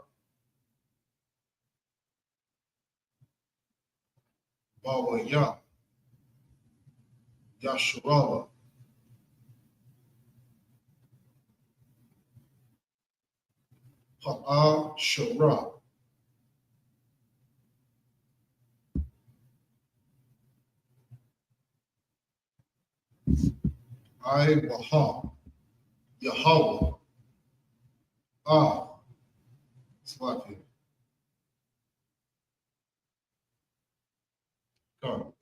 Bawaya Yasharala. Pa'a Shara. I.Waha Yahweh. Slaki. Come.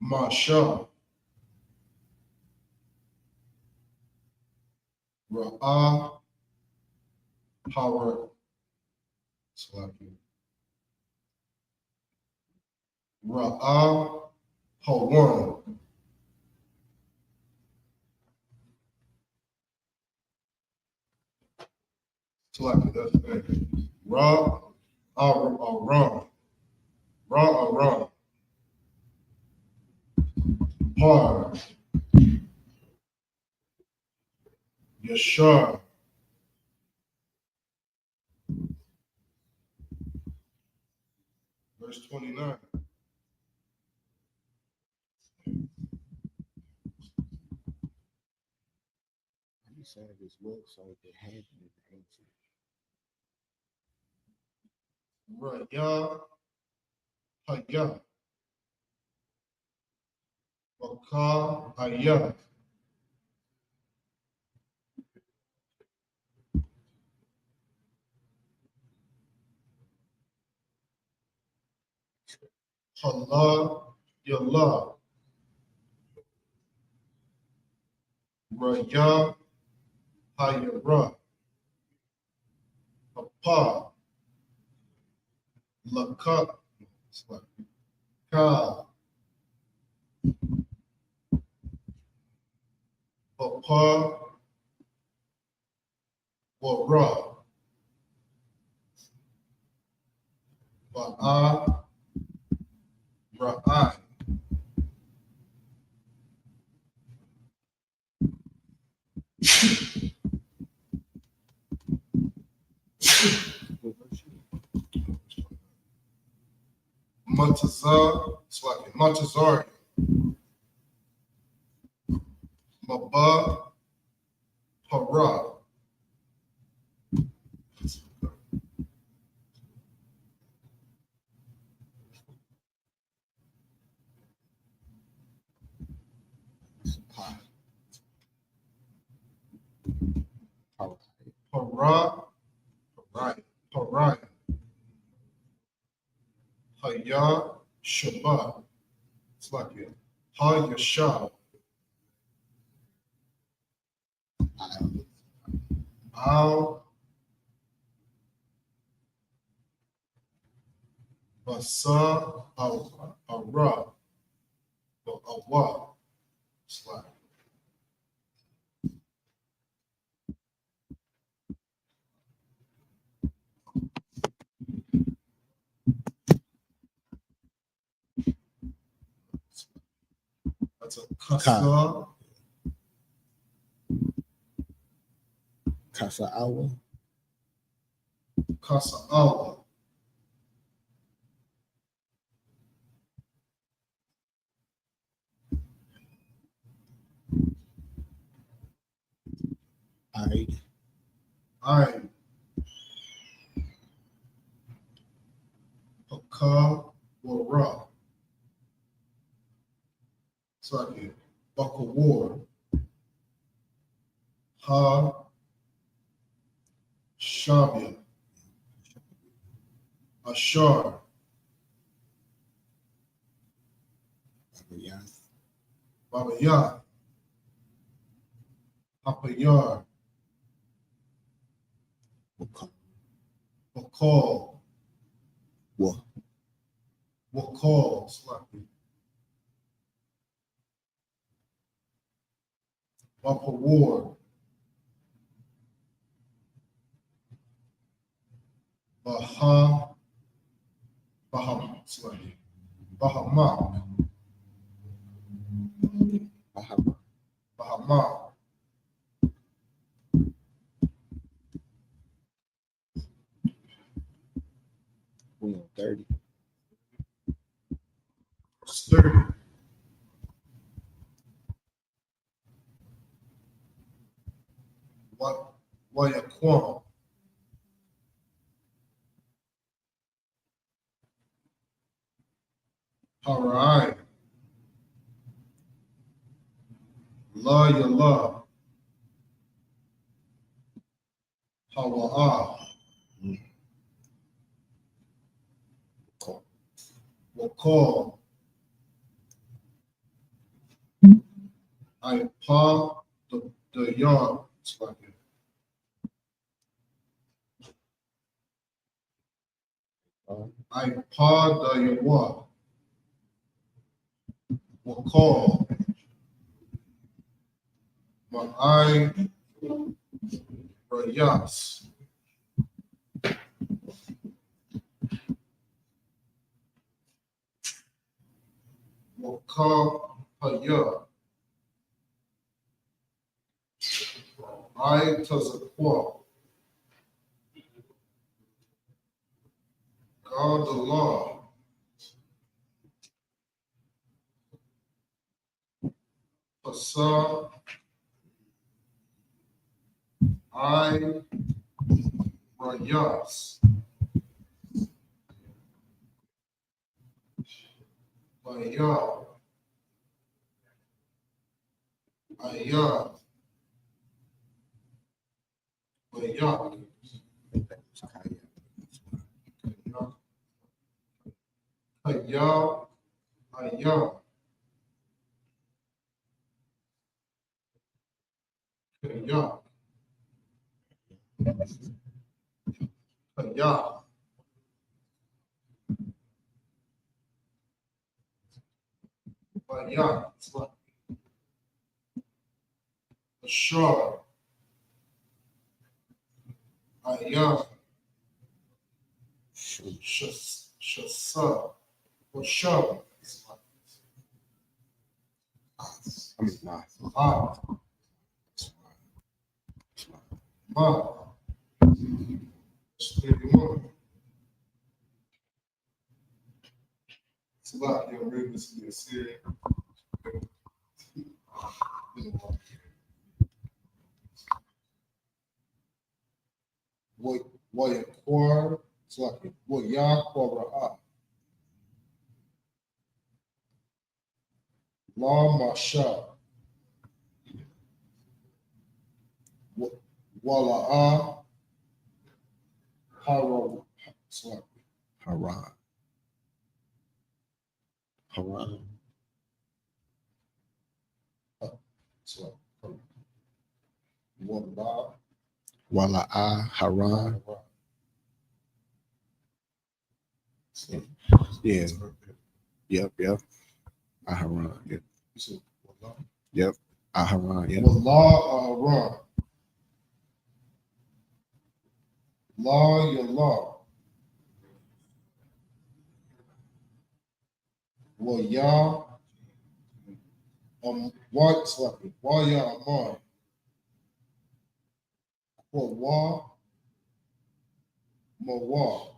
Masha. Ra'ah. Power. Slaki. Ra'ah. Hawan. Slaki. That's it. Ra. Aram. Ra. Par. Yashar. Verse 29. You said this book so it had to be ancient. Raya. Haya. Baka. Haya. Hala. Yallah. Raya. Hayara. Apa. Laka. Ka. Papa. Wara. Ba'a. Ra'ai. Matazari. Maba. Hara. Pariah. Haya. Shabbat. It's like it. Hayashah. Al. Basa. Ara. Awa. It's like. That's a kasa. Casa Awa. Kasa awa. I. Paka. Wara. It's like it. Baka war. Ha. Shabia. Ashar, Babayah, Papayar, Bakal, Wakal, Slappy, Bapawar, Slappy, Bahamak, Bahamak, We on 30. Sturdy, Wayaquam, Harai, La Yala, Hawa'ah, Wakal, I.P.A, the yard, Slappy, I.P.A, the Yawa, Wakal, Ma'ai, Rayas, Wakal, Haya, I Tazaqua, God the law, Pasa, I Rayas, Baya, Aya, Bayak, Aya, Aya, Aya, Aya, Baya, Ashar, Aya, Shasa, Washar, Ma, 31. It's a lot, you're ready to see a series. Wayaquar, it's like Wayaquara, La Masha, Wala'a, Hara, it's like Haran. Haran. it's like Wala, Wala'a. Haran. Yeah. Yep. Aharon. Yep. You said Wala? Yep. Aharon. Yep. Wala Aran. La Yala. Waya. What's like Waya Amar. Wa. Mawa.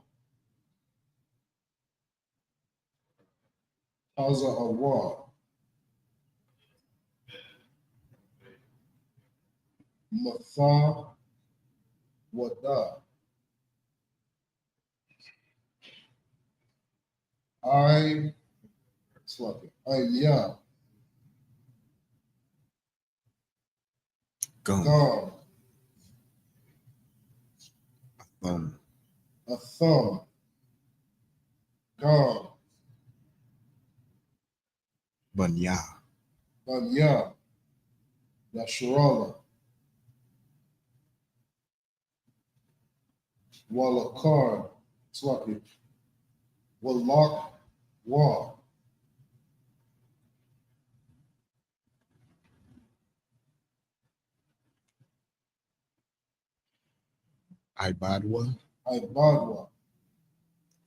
Haza Awa. Matha. Wada. It's like yeah. Gum. Gum. A thumb. Gone. Banya. Banya. Yasharala. Walakar. Swaki. Walak. Wa. Ibadwa. Ibadwa.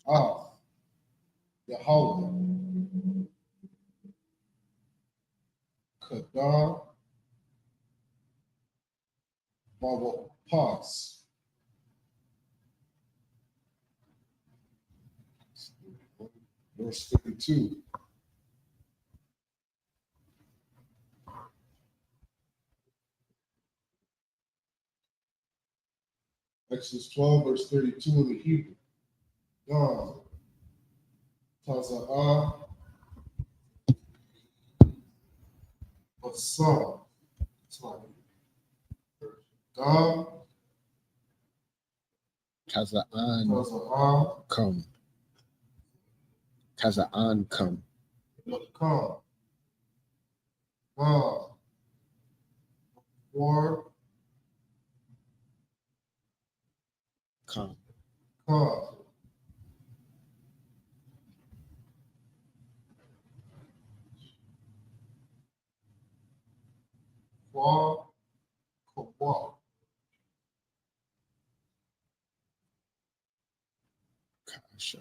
Ah. Yahweh. Kadar. Baba Pas. Verse 52. Exodus 12, verse 32 in the Hebrew. God. Taza'ah. Basar. God. Kaza'an Taza'ah. come. Kaza'an come. Come. God. War. Come. God. Kwa. Kwa. Kasha.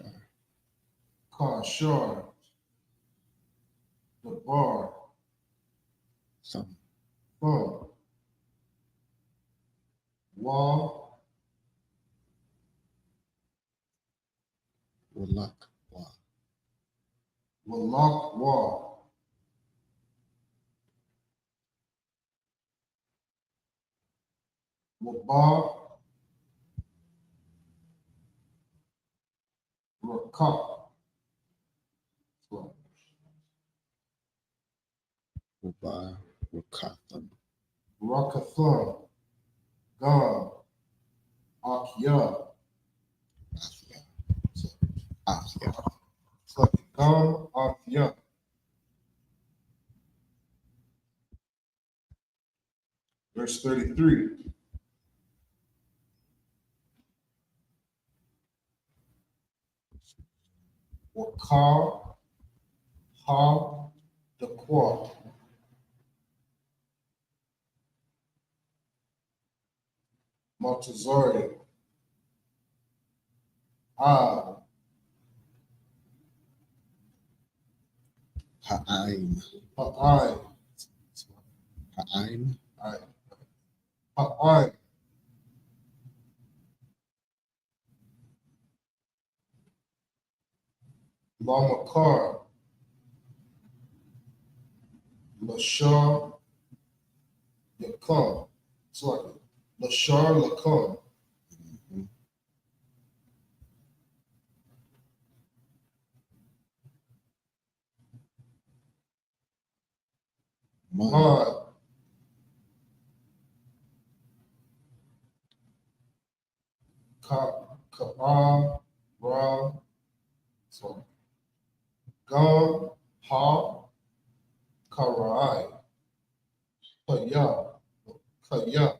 Kashar. The bar. Some. Thumb. Wall. Walak. Wa. Walak. Wall. Wabah. Rakah. Waba. Wakatham. Rakathum. Gam. Akya. Afya. Afya. Gam. Akya. Verse 33. Wakar. Ha. The quad. Montazori. Ah. Ha'aim. Ha'ai. Ha'aim. Ha'ai. Lamakar. Lashar. Yakam. Sorry. Lashar Lakam. Man. Mad. Ka'am. Ra. Sorry. Gam. Ha. Karai. Kaya. Kaya.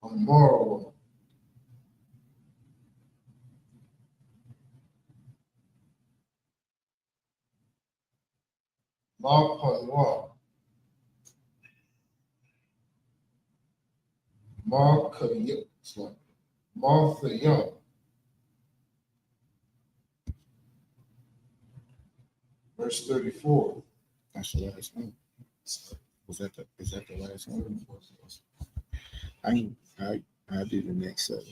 Amara. La Panwa. Ma Kaya. Sorry. Martha. Verse 34. That's the last one. Is that the last one? I do the next 7.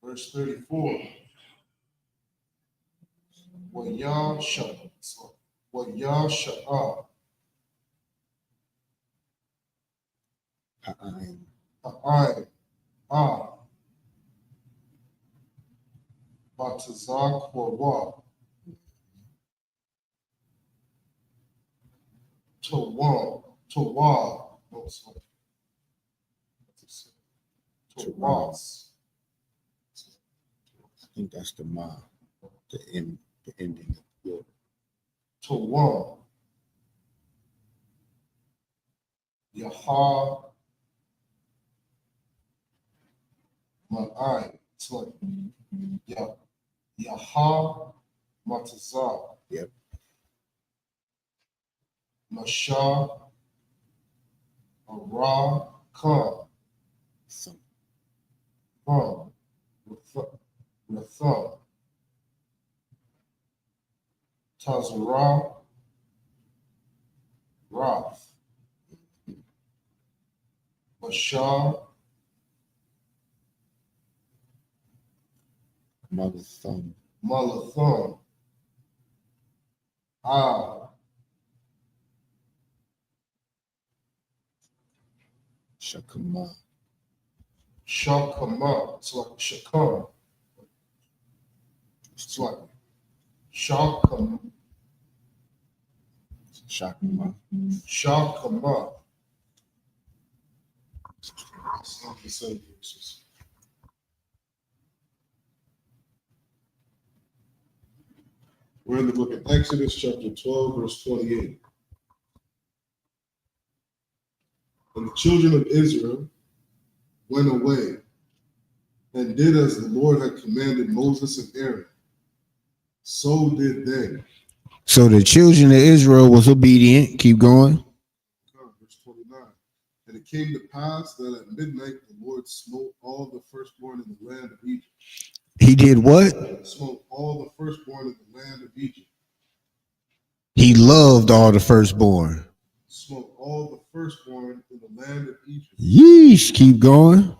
Verse 34. Wayasha. Wayasha. Ha'aim. Ha'ai. Ah. Batazak Wawa. Tawa. Tawa. Oh, sorry. to Ross. I think that's the ma, the ending. To one. Yahah. Ma'ai. It's like Yahah Matazah. Yep. Mashah. Ara. Khan. Ratham. Tazarah. Rath. Bashar. Malathon. Shakama. Shakama. It's like Shakam. It's like Shakam. Shakama. Shakama. It's not the same verses. We're in the book of Exodus, chapter 12, verse 28. And the children of Israel went away and did as the Lord had commanded Moses and Aaron. So did they. So the children of Israel was obedient. Keep going. Verse 29. And it came to pass that at midnight the Lord smote all the firstborn in the land of Egypt. He did what? Smote all the firstborn in the land of Egypt. He loved all the firstborn. Smote all the firstborn in the land of Egypt. Yeesh. Keep going.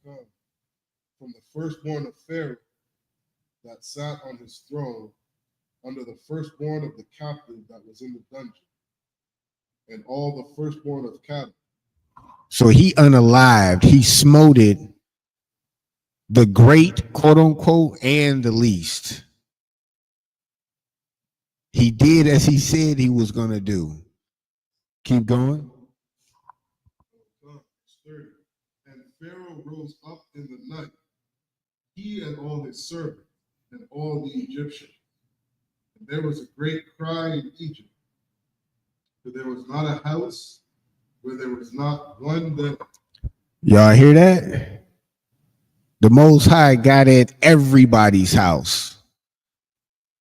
From the firstborn of Pharaoh that sat on his throne, under the firstborn of the captive that was in the dungeon, and all the firstborn of cattle. So he unalived. He smoted the great, quote unquote, and the least. He did as he said he was going to do. Keep going. Verse 30. And Pharaoh rose up in the night, he and all his servants, and all the Egyptians. And there was a great cry in Egypt, for there was not a house where there was not one bed. Y'all hear that? The Most High got at everybody's house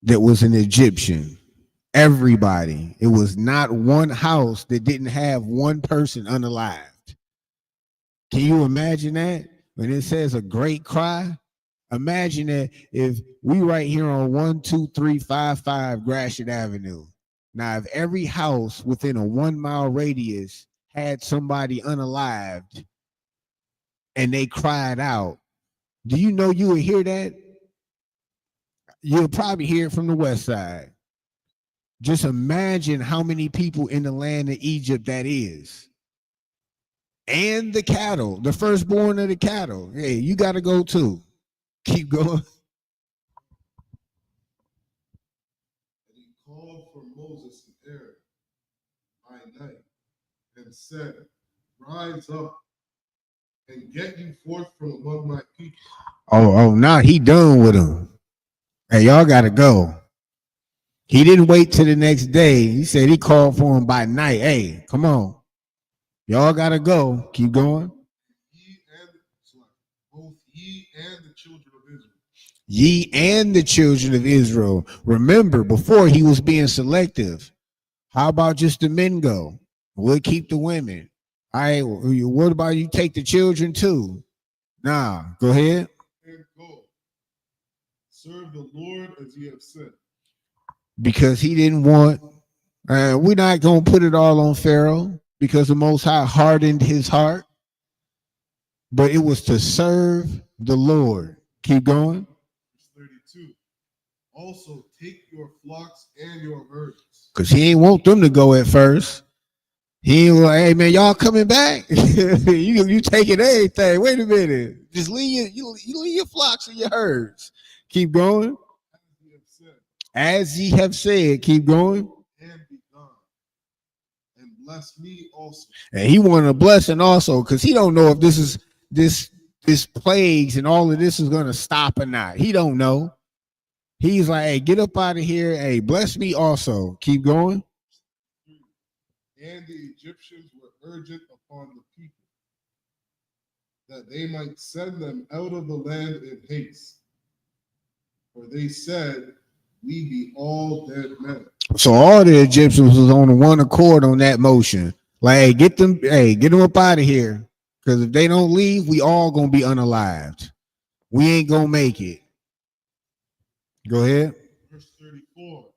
that was an Egyptian. Everybody. It was not one house that didn't have one person unalived. Can you imagine that? When it says a great cry, imagine that if we right here on 12355 Gratiot Avenue. Now, if every house within a 1 mile radius had somebody unalived and they cried out, do you know you would hear that? You'll probably hear it from the west side. Just imagine how many people in the land of Egypt that is. And the cattle, the firstborn of the cattle. Hey, you got to go too. Keep going. And he called for Moses and Aaron by night and said, rise up and get you forth from among my people. Oh, now he done with them. Hey, y'all got to go. He didn't wait till the next day. He said he called for him by night. Hey, come on. Y'all got to go. Keep going. Both ye and the children of Israel. Ye and the children of Israel. Remember, before he was being selective. How about just the men go? We'll keep the women. All right, what about you take the children too? Nah, go ahead. And go. Serve the Lord as ye have said. Because he didn't want, we're not going to put it all on Pharaoh because the Most High hardened his heart. But it was to serve the Lord. Keep going. Verse 32. Also take your flocks and your herds. Because he ain't want them to go at first. He ain't like, hey man, y'all coming back? you taking everything. Wait a minute. Just leave your flocks and your herds. Keep going. As ye have said, keep going. And be gone. And bless me also. And he wanted a blessing also, because he don't know if this this plagues and all of this is going to stop or not. He don't know. He's like, hey, get up out of here. Hey, bless me also. Keep going. And the Egyptians were urgent upon the people that they might send them out of the land in haste. For they said, we be all dead men. So all the Egyptians was on one accord on that motion. Like, hey, get them up out of here. Because if they don't leave, we all gonna be unalived. We ain't gonna make it. Go ahead. Verse 34.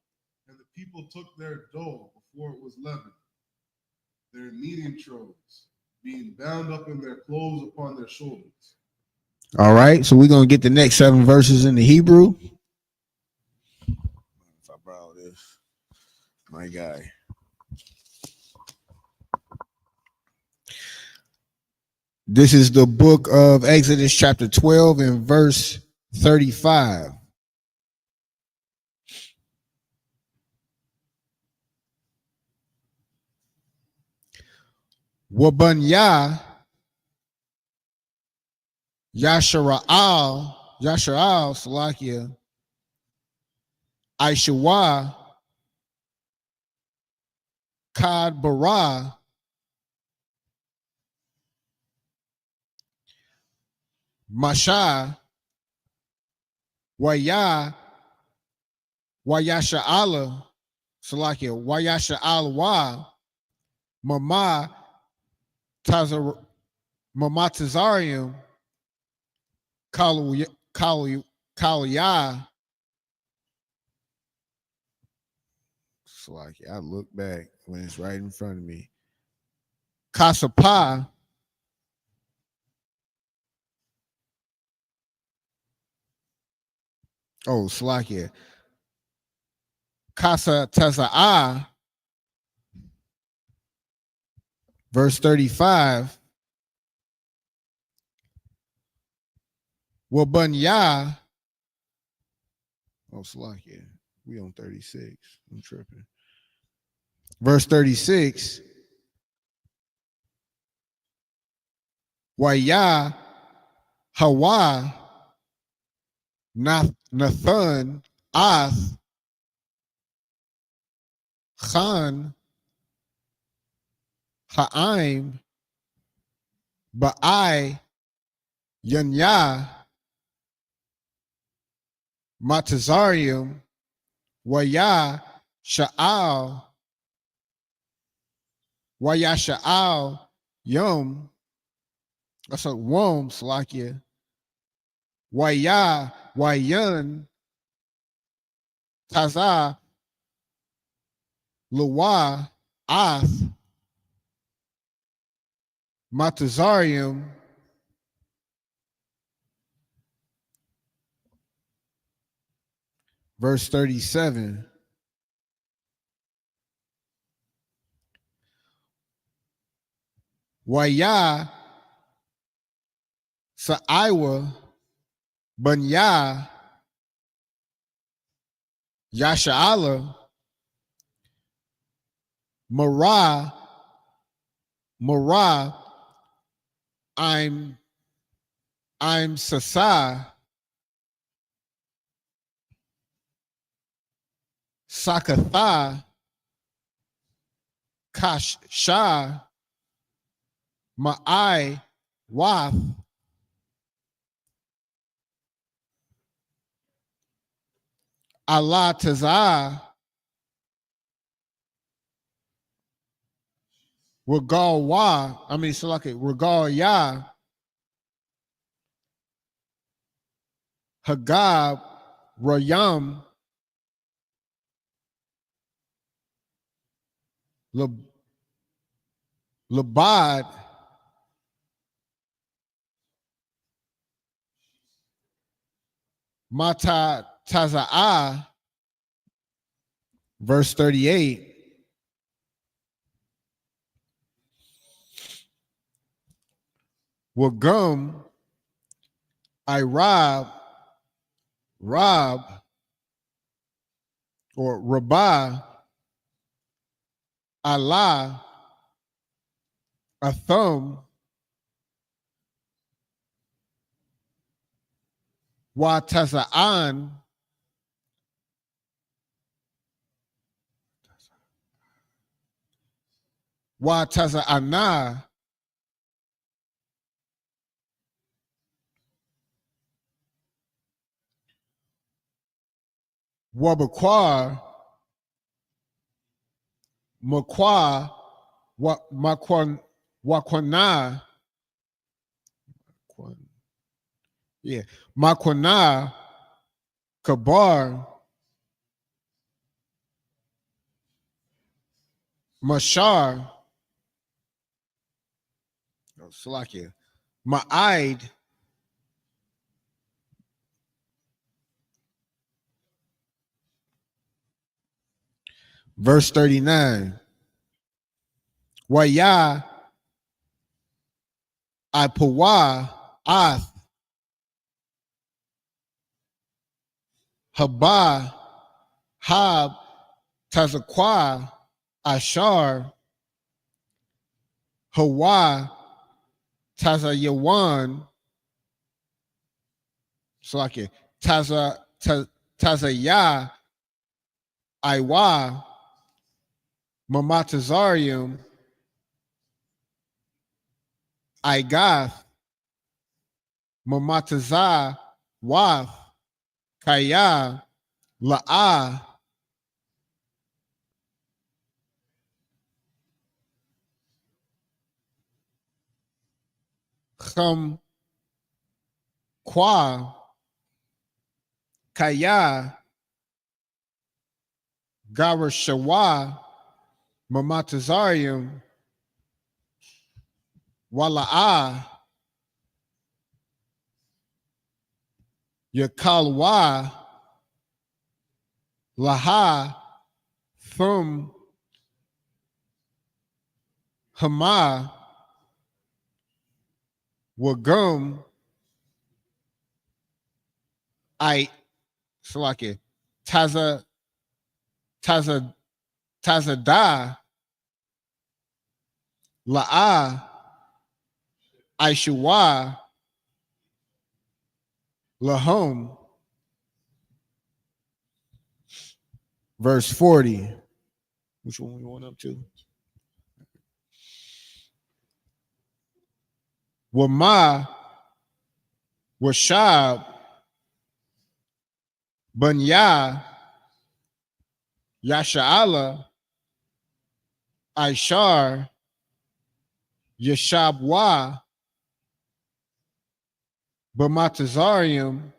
And the people took their dough before it was leavened, their kneading troughs, being bound up in their clothes upon their shoulders. All right, so we're gonna get the next 7 verses in the Hebrew. If I borrow this, my guy. This is the book of Exodus, chapter 12, and verse 35. Wabanya Yashara'al Salakia Aishawa Kad Bara Masha Waya Wayasha'ala Salakia Wayasha'al Mama Tazarium Kaluya Salakia. I look back when it's right in front of me. Kasapa Salakia. Kasa Taza'a, verse 35. Wabunya. Salakia. We on 36. I'm tripping. Verse 36. Waya Hawa Nathan Ath Khan Ha'aim Ba'ai Yanya Matazarium Waya Sha'al Yom. That's a Wom Salakia. Wayan Taza Luwa Ath Matazarium verse 37. Waya Sa'iwa Banya Yasha'ala Mara I'm Sasa Sakatha Kashsha Ma'ai Wath Allah Tazah Regal Wa, Regal Ya Hagab Rayam Labad Mata Taza'ah, verse 38. Wagum I Rob or Rabah Allah Athum Wataza'an, Wataza'ana, Wabakwa, Makwa, Wakwana, yeah, Makwana, Kabar, Mashar, Salakia, Ma'aid, verse 39. Waya Ipawa Ath Haba Hab Tazakwa Ashar Hawa Tazayawan Salakia Tazaya Iwa Mamatazarium Igath Mamataza Wath Kaya La'a Chum Kwa Kaya Garashawa Mamatazarium Wala'a Yakalwa Laha Thum Hama Wagum I Salaki Tazada La'a Aishuwa Lahum. Verse 40. Which one we going up to? Wama Washab Bunya Yasha'ala Aishar Yashabwa Bamatazarium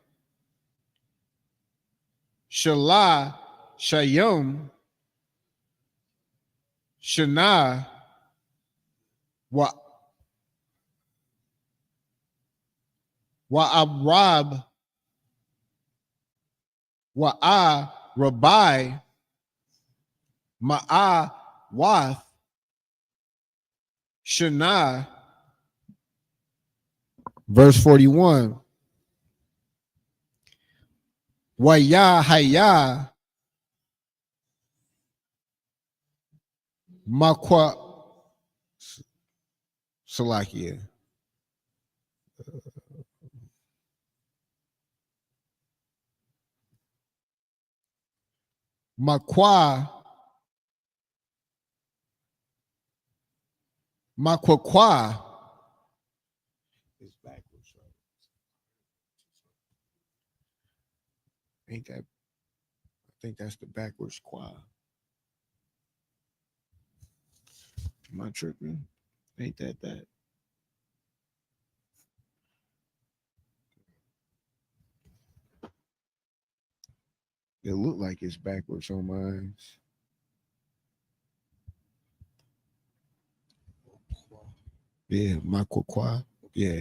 Shalah Shayum Shana Wa'abrab Wa'a Rabbi Ma'a Wath Shana. Verse 41. Waya Haya Makwa Salakia. Makwa is backwards, right? Ain't that? I think that's the backwards qua. Am I tripping? Ain't that? It look like it's backwards on mine. Yeah, Makwa. Yeah.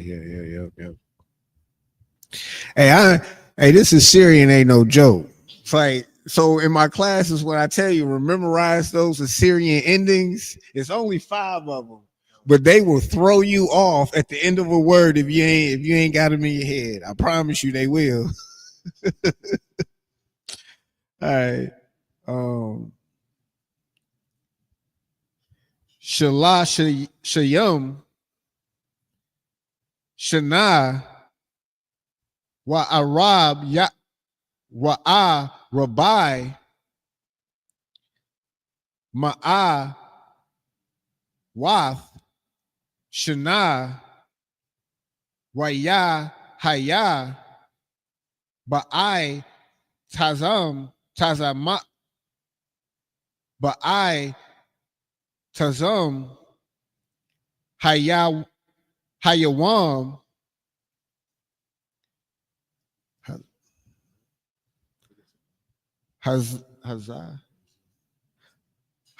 Hey, this is Syrian, ain't no joke. It's like, so in my classes, when I tell you memorize those Assyrian endings, it's only 5 of them, but they will throw you off at the end of a word if you ain't got them in your head. I promise you, they will. All right. Shalah Shayum Shana Wa'arab ya wa'a Rabbi Ma'a Wath Shana Waya Haya Ba'ai Tazama Ba'ai Tazam Hayawam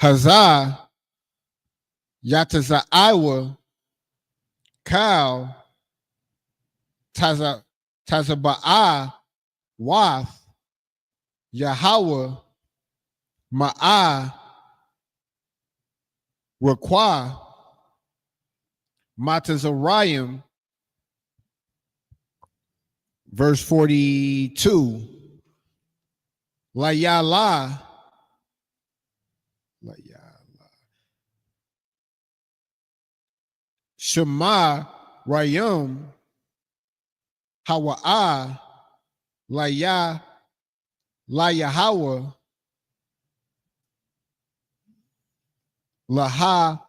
Hazah Yataza Kal Tazaba'a Wath Yahweh Ma'a Rakwa Matazarayim. Verse 42. Layala Shema Rayum Hawa'a Layahawa Laha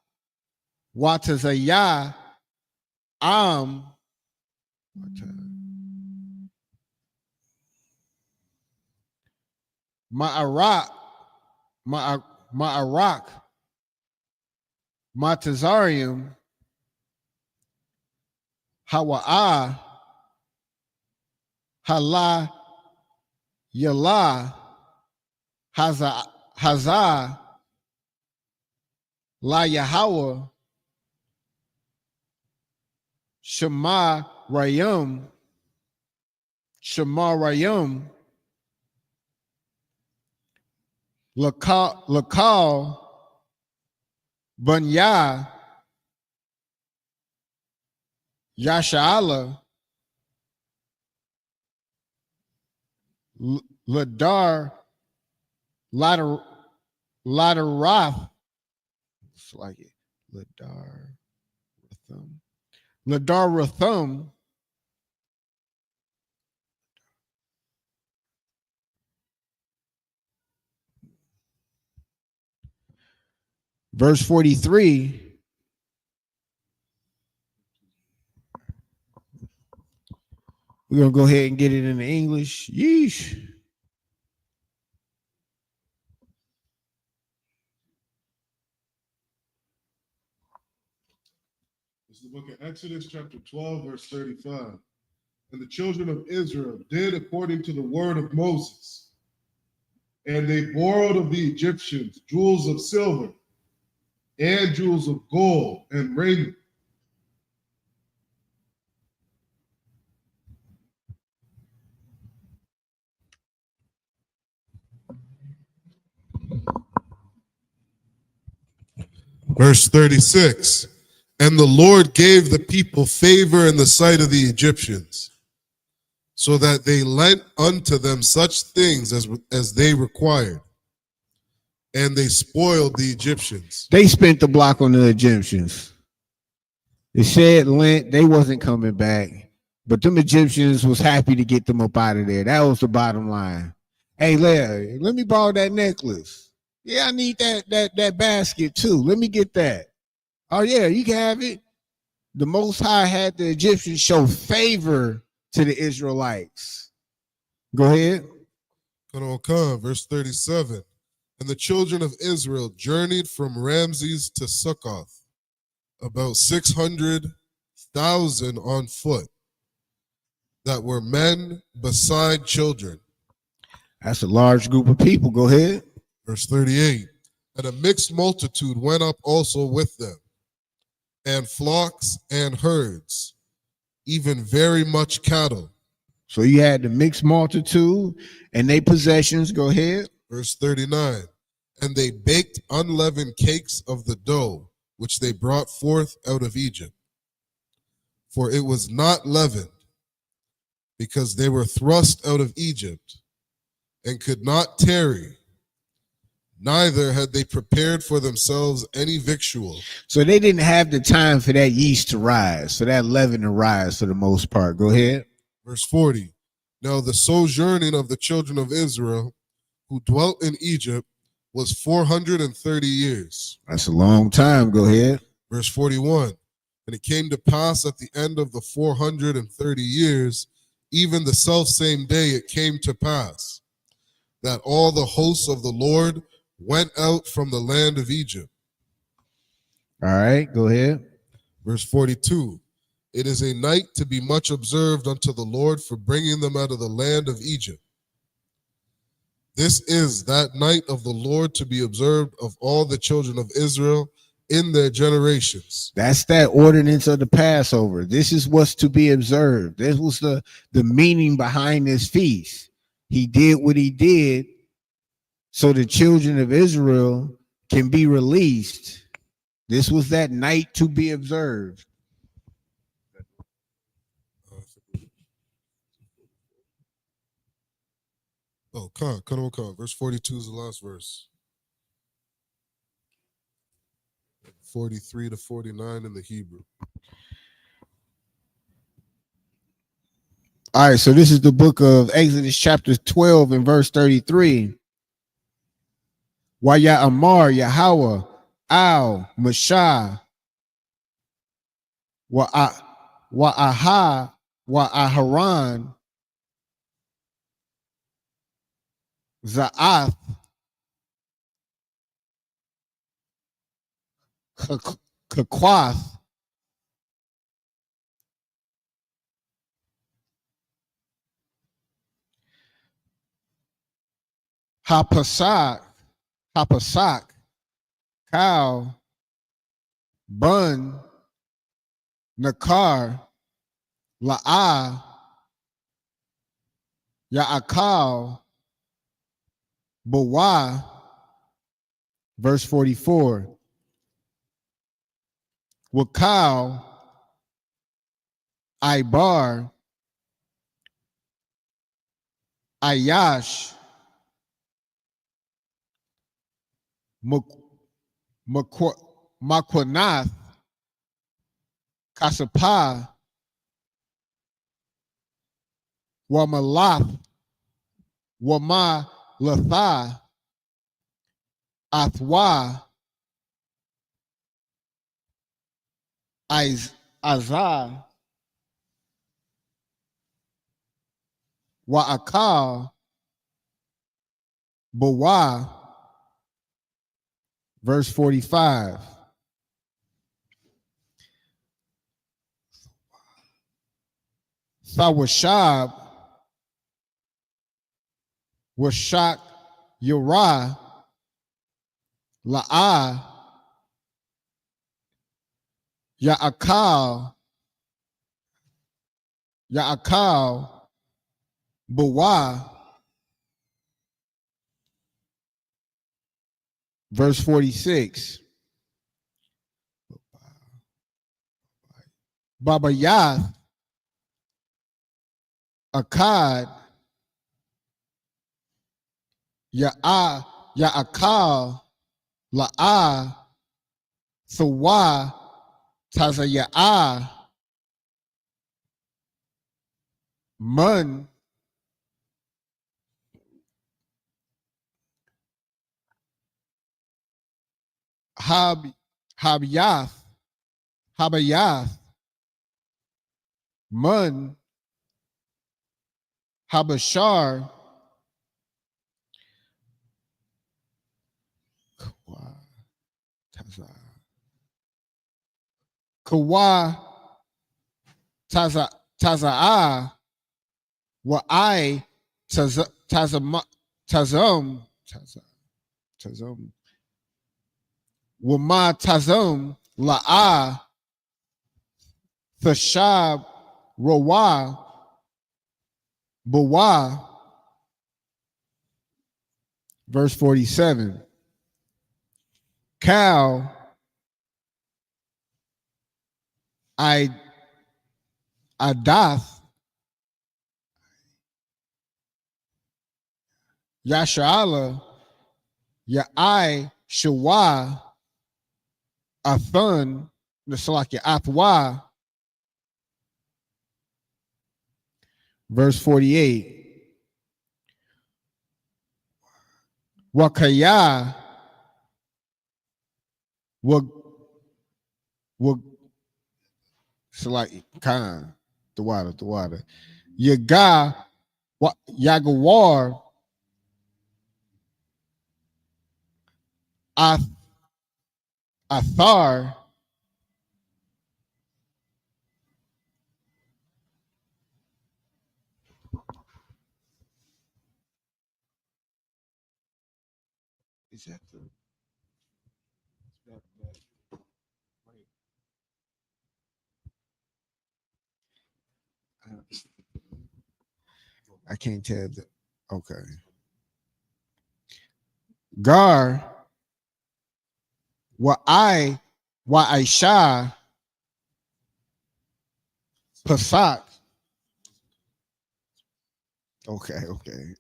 Watazaya Ma'arak Matazarium Hawa'a Hala Yala Haza La Yahweh Shema Rayum Lakal Bunya Yasha'ala Ladar Ladarath. It's like it. Ladarathum. Verse 43. We're going to go ahead and get it in the English. Yeesh. This is the book of Exodus, chapter 12, verse 35. And the children of Israel did according to the word of Moses. And they borrowed of the Egyptians jewels of silver and jewels of gold and raiment. Verse 36. And the Lord gave the people favor in the sight of the Egyptians, so that they lent unto them such things as they required. And they spoiled the Egyptians. They spent the block on the Egyptians. They said lent, they wasn't coming back. But them Egyptians was happy to get them up out of there. That was the bottom line. Hey, Larry, let me borrow that necklace. Yeah, I need that basket too. Let me get that. Oh, yeah, you can have it. The Most High had the Egyptians show favor to the Israelites. Go ahead. Verse 37. And the children of Israel journeyed from Ramses to Succoth, about 600,000 on foot, that were men beside children. That's a large group of people. Go ahead. Verse 38. And a mixed multitude went up also with them, and flocks and herds, even very much cattle. So you had the mixed multitude and their possessions. Go ahead. Verse 39. And they baked unleavened cakes of the dough, which they brought forth out of Egypt. For it was not leavened, because they were thrust out of Egypt, and could not tarry. Neither had they prepared for themselves any victual. So they didn't have the time for that yeast to rise, for that leaven to rise for the most part. Go ahead. Verse 40. Now the sojourning of the children of Israel who dwelt in Egypt was 430 years. That's a long time. Go ahead. Verse 41. And it came to pass at the end of the 430 years, even the selfsame day it came to pass, that all the hosts of the Lord went out from the land of Egypt. All right, go ahead. Verse 42. It is a night to be much observed unto the Lord for bringing them out of the land of Egypt. This is that night of the Lord to be observed of all the children of Israel in their generations. That's that ordinance of the Passover. This is what's to be observed. This was the meaning behind this feast. He did what he did so the children of Israel can be released. This was that night to be observed. Oh, come on. Verse 42 is the last verse. 43 to 49 in the Hebrew. All right, so this is the book of Exodus chapter 12 and verse 33. Amar Yahweh Al Mashah Aha Aharon Za'ath Kakwath Hapasak Cow Bun Nakar La'ah Ya'akal Bawa. Verse 44. Wakal Ibar Ayash Makwanath Kasapa Wamalath Wama Latha Athwa Azah Wa'akal Bawa. Verse 45. Sawashab Washak Yura La'ah Ya'akal Bawa. Verse 46. Babayath Akkad Ya'akal La'ah Thawa Tazaya'ah Mun Habayath Mun Habashar Kawa Taza'ah Wa'ai Tazum Wama Tazum La'ah Thashab Rawa Bawa. Verse 47. Cow Adath Yashala Ya'ai Shawa Athun Nasalaki Athwa Verse 48. Wakaya wa Salaki Khan the water. Yaga Yagawar Athar is that the I can't tell the okay. Gar wa Aisha Pasak. Okay.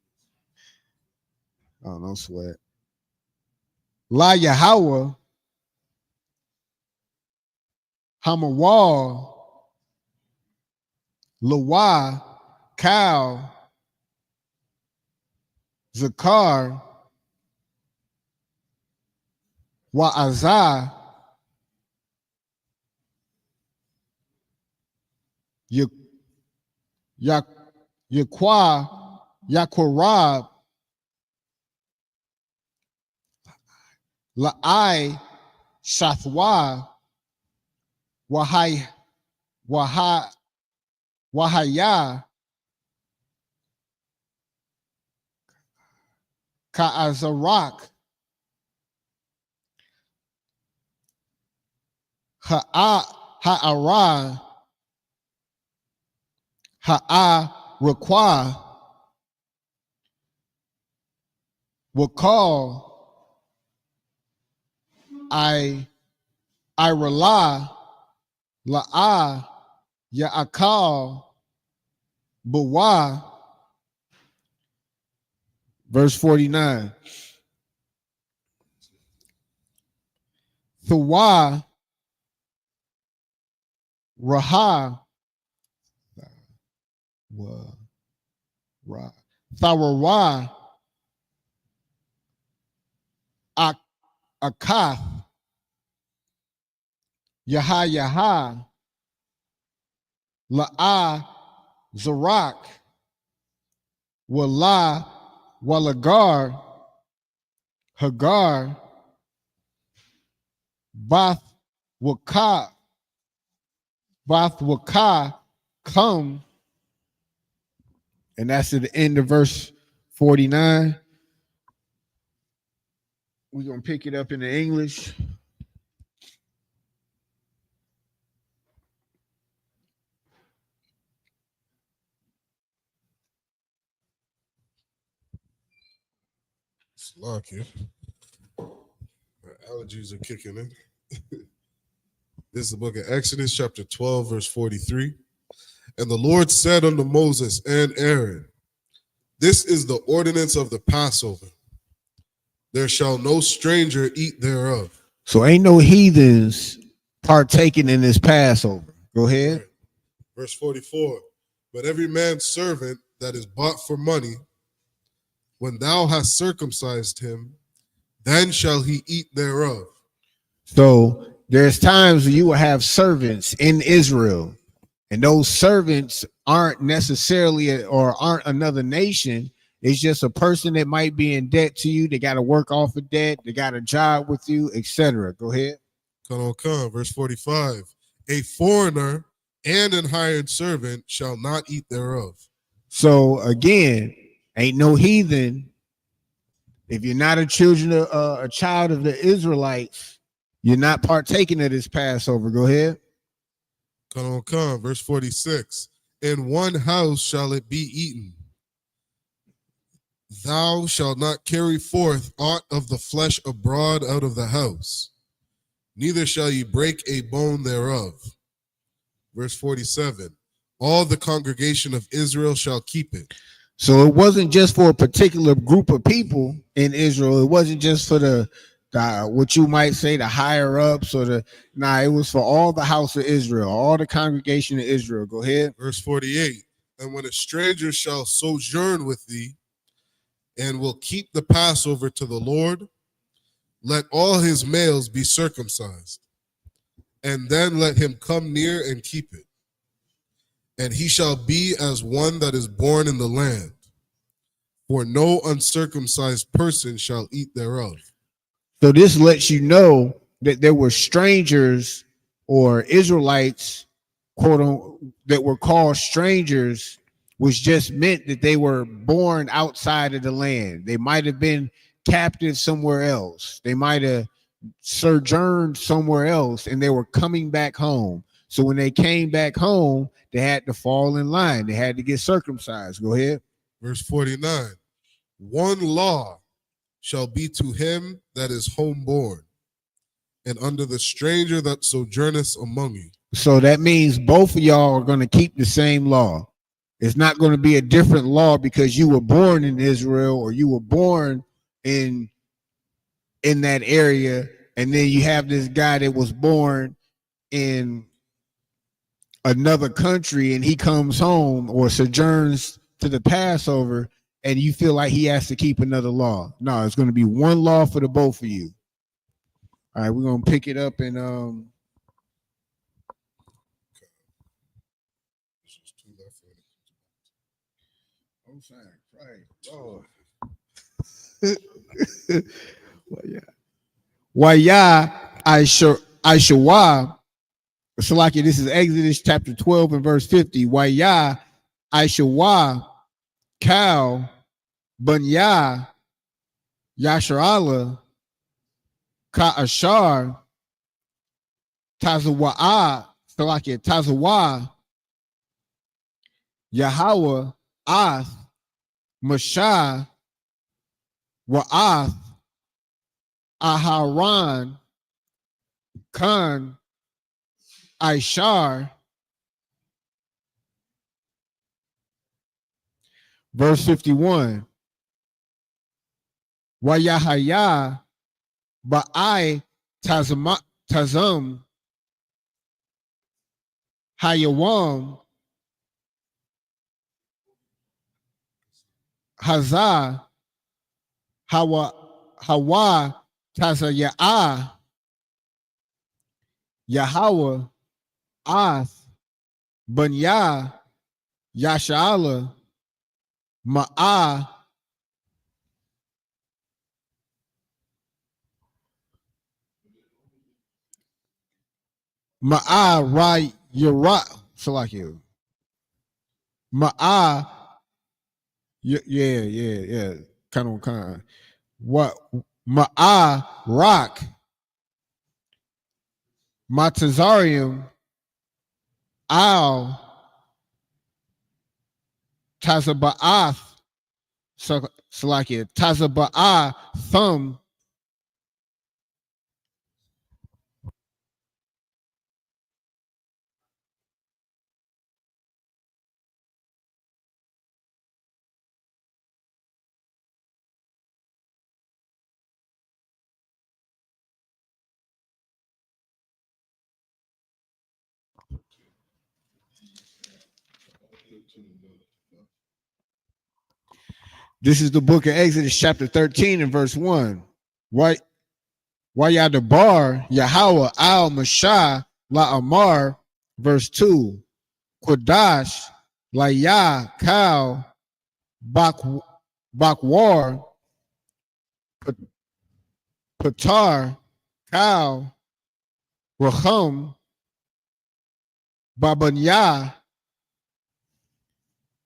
Oh, no sweat. La Yahweh Hamawal Lawa Cow Zakar Wa'azah Yaquarab La'ai Shathwa Wahaya Ka'azarak Ha'ara Ha'arakwa Wakal Irala La'a Ya'akal Bawa. Verse 49. Thawa Raha Tharawa Akath Yaha La'a Zarak Wala Walagar Hagar Bath Waka come. And that's at the end of verse 49. We're going to pick it up in the English. Lucky. My allergies are kicking in. This is the book of Exodus, chapter 12, verse 43. And the Lord said unto Moses and Aaron, this is the ordinance of the Passover. There shall no stranger eat thereof. So ain't no heathens partaking in this Passover. Go ahead. Verse 44. But every man's servant that is bought for money, when thou hast circumcised him, then shall he eat thereof. So there's times when you will have servants in Israel, and those servants aren't necessarily or aren't another nation. It's just a person that might be in debt to you. They got to work off of debt. They got a job with you, etc. Go ahead. Come on. Verse 45. A foreigner and an hired servant shall not eat thereof. So again, ain't no heathen. If you're not a child of the Israelites, you're not partaking of this Passover. Go ahead. Come on. Verse 46. In one house shall it be eaten. Thou shalt not carry forth aught of the flesh abroad out of the house, neither shall ye break a bone thereof. Verse 47. All the congregation of Israel shall keep it. So it wasn't just for a particular group of people in Israel. It wasn't just for the what you might say the higher ups or it was for all the house of Israel, all the congregation of Israel. Go ahead. Verse 48. And when a stranger shall sojourn with thee, and will keep the Passover to the Lord, let all his males be circumcised, and then let him come near and keep it. And he shall be as one that is born in the land, for no uncircumcised person shall eat thereof. So this lets you know that there were strangers or Israelites, quote unquote, that were called strangers, which just meant that they were born outside of the land. They might have been captive somewhere else. They might have sojourned somewhere else, and they were coming back home. So when they came back home, they had to fall in line. They had to get circumcised. Go ahead. Verse 49, one law shall be to him that is homeborn, and under the stranger that sojourneth among you. So that means both of y'all are going to keep the same law. It's not going to be a different law because you were born in Israel or you were born in that area, and then you have this guy that was born in another country and he comes home or sojourns to the Passover, and you feel like he has to keep another law. No, it's going to be one law for the both of you. All right, we're going to pick it up in I.S.U.P.K. Salaki, this is Exodus chapter 12 and verse 50. I.S.U.P.K. Bunya Yasharala Ka'ashar Tazawa'a Salaki Tazawa Yahweh Ath Mashah Wa'ath Aharon Khan Ishar. Verse 51. Wayahaya Ba'ai Tazam Hayawam Hazah Hawa Tazaya'ah Yahweh Ath Bunya Yashala Ma'ah Ra Yara Salakia Ma'ah yeah kind of what Ma'ah Rock Matazarium Al Tazaba'ath Salakia Tazaba'ah Thumb This is the book of Exodus, chapter 13 and verse 1. Wayadabar Yahweh al Mashah la Amar, verse 2. Kodash la Ya Kal Bakwar Patar Kal Raham Babanya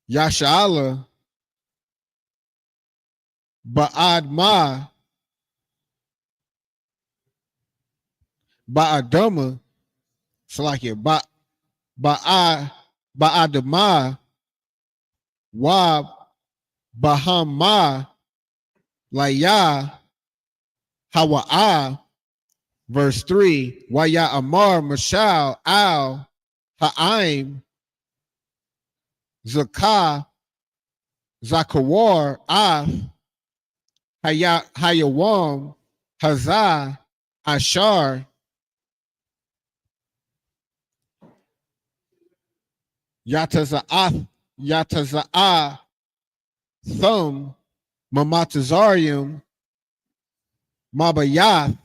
Yashala Ba'adma Ba'adama Salakia Ba'adama Wa Bahama Laya Hawa'a, verse 3. Waya Amar Mashal Al Ha'aim Zakah Zakawar Af Hayawam Hazah Ashar Yataza'ath Yataza'a Thum Mamatazarium Mabayath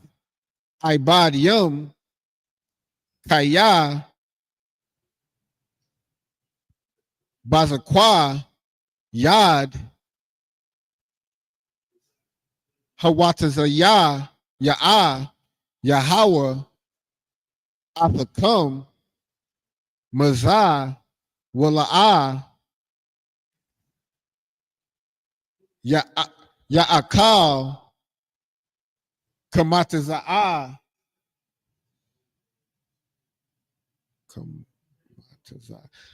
Ibad Yum Kaya Bazakwa Yad Hawatazaya Ya'a Yahweh Athakam Mazah Wala'ah Ya'akal Kamataza'ah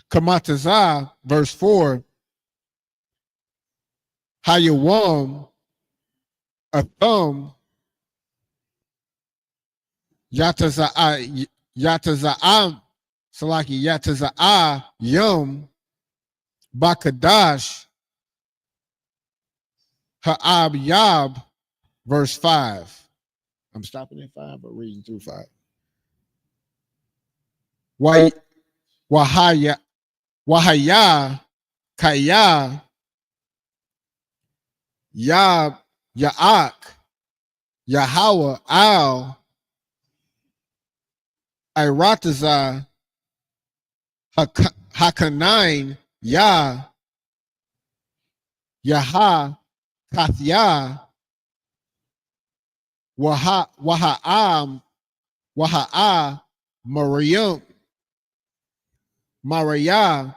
Kamatazah, verse 4, Hayawam Atham Yataza'am Salaki Yataza'a Yum Bakadash Ha'ab Yab, verse 5. I'm stopping at 5, but reading through 5. Wahaya Kaya Yab Ya'ak Yahweh Al Irataza Hakanain Yah Yaha Kathya Waha'am Waha'a Mariam Mariah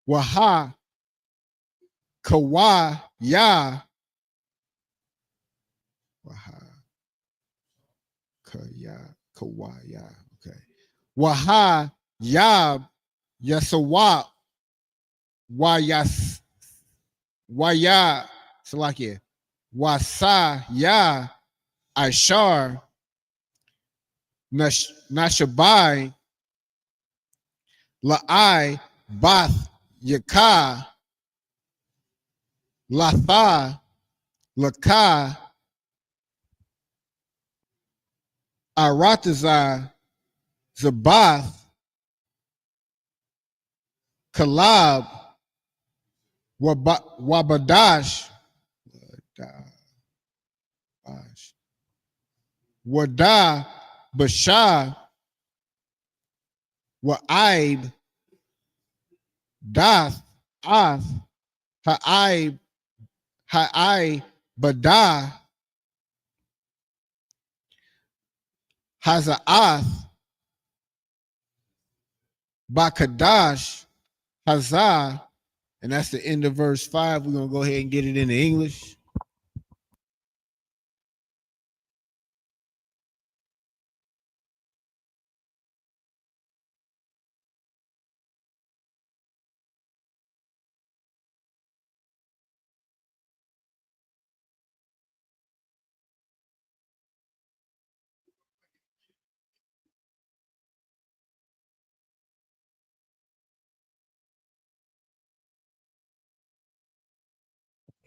Waha Kawa Ya Waha Kaya Kawa Ya. Okay. Waha Yab Yasawa Wayas Waya Salakia Wasa Ya Ashar Nashabai La'ai Bath Yaka Latha Laka Arataza Zabath Kalab Wabadash Wada Bashar Wa'aib Dath Ath Ha'aib Badah Haza'ath Bakadash Hazah, and that's the end of verse 5. We're going to go ahead and get it into English.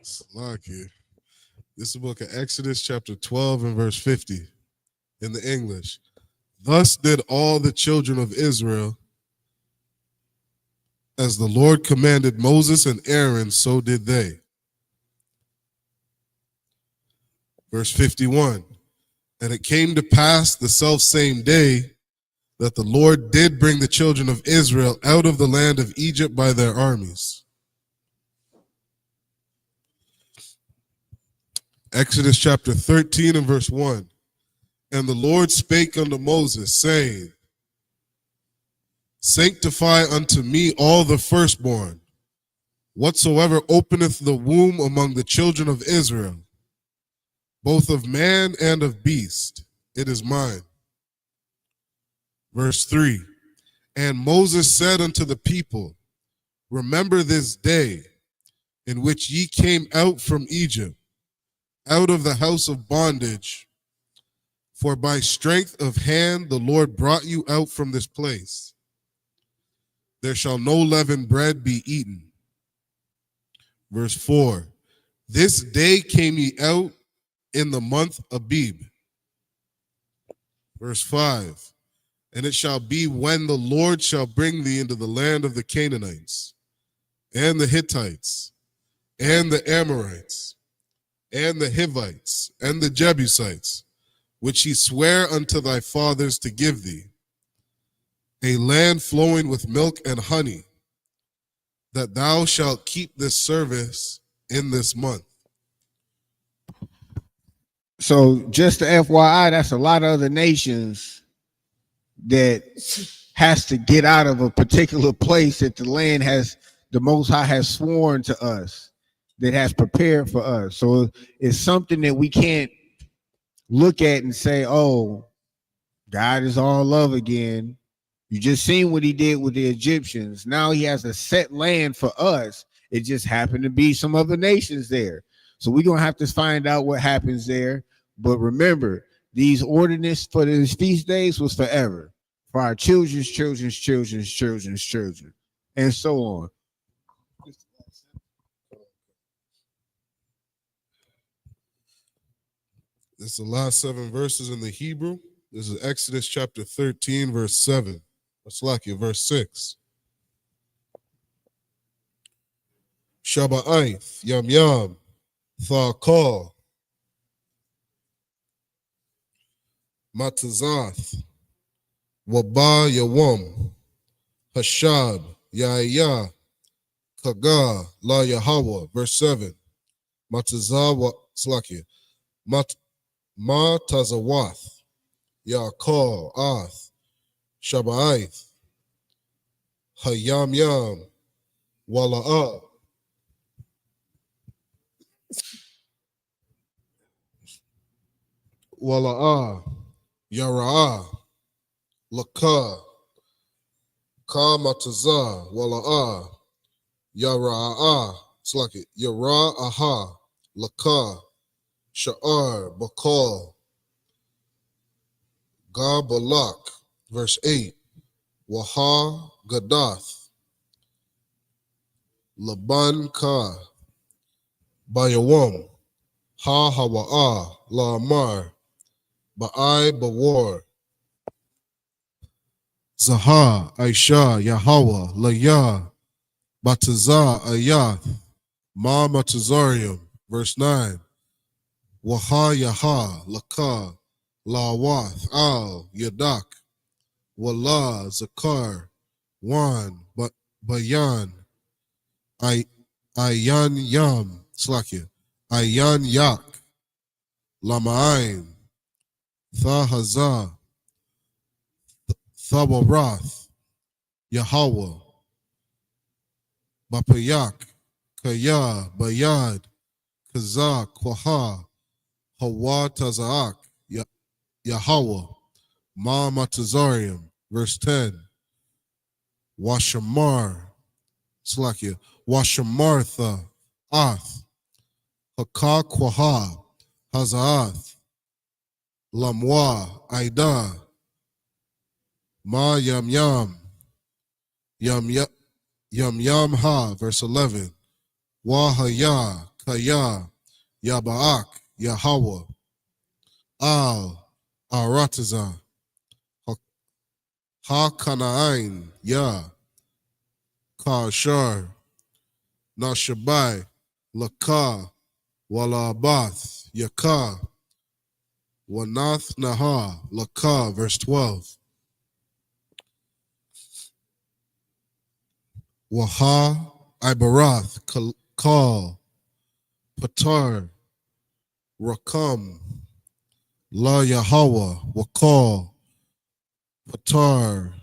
Salaki. This is the book of Exodus, chapter 12, and verse 50 in the English. Thus did all the children of Israel, as the Lord commanded Moses and Aaron, so did they. Verse 51. And it came to pass the selfsame day that the Lord did bring the children of Israel out of the land of Egypt by their armies. Exodus chapter 13 and verse 1. And the Lord spake unto Moses, saying, Sanctify unto me all the firstborn, whatsoever openeth the womb among the children of Israel, both of man and of beast, it is mine. Verse 3. And Moses said unto the people, Remember this day in which ye came out from Egypt, out of the house of bondage, for by strength of hand the Lord brought you out from this place. There shall no leavened bread be eaten. Verse 4. This day came ye out in the month Abib. Verse 5. And it shall be when the Lord shall bring thee into the land of the Canaanites, and the Hittites, and the Amorites, and the Hivites, and the Jebusites, which he sware unto thy fathers to give thee, a land flowing with milk and honey, that thou shalt keep this service in this month. So just the FYI, that's a lot of other nations that has to get out of a particular place that the land has, the Most High has sworn to us, that has prepared for us. So it's something that we can't look at and say, oh, God is all love again. You just seen what he did with the Egyptians. Now he has a set land for us. It just happened to be some other nations there. So we're going to have to find out what happens there. But remember, these ordinances for these feast days was forever. For our children's children's children's children's children. And so on. This is the last 7 verses in the Hebrew. This is Exodus chapter 13, verse 7. Slakia, verse 6. Shaba'ith, Yam Yam, Thakal, Matazath, Waba Yawam, Hashab, Yahya, Kaga, La Yahweh, verse 7. Matazawa, Slakia, Matazawath, Yakal, Ath, Shaba'ith, Hayam Yam, Wala'ah, Wala'ah, Yara'ah, Laka, Ka Matazah, Wala'ah, Yara'ah, Slaki, Yara'aha, Laka, Sha'ar, Bakal, Gabalak, verse 8, Waha Gadath, Laban Ka, Bayawam, Ha Hawa'ah, La'amar, Ba'ai Bawar, Zaha, Aisha, Yahweh, Layah, Batazah, Ayath, Ma Matazarium, verse 9, Waha Yaha, Laka, Lawath, Al, Yadak, Wala, Zakar, Wan, Bayan, Ayan Yam, Slakia, Ayan Yak, Lama'ain, Thahaza, Thawarath, Yahweh, Bapayak, Kaya, Bayad, Kazak, Kwaha, Hawa Tazaak, Yahweh, Ma Matazarium, verse 10, Washamar, Slakia, Washamartha, Ath, Haka Kwaha, Hazaath, Lamwa, Aida, Ma Yam Yam, Yam Yam Ha, verse 11, Wahaya, Kaya, Yabaak, Yahweh, Al, Arataza, Ha Kanaain, Ya, Kashar, Nashabai, Laka, Walabath, Yaka, Wanath Naha, Laka, verse 12. Waha, Ibarath, Kal, Patar, Rakam, La Yahweh, Wakal, Patar,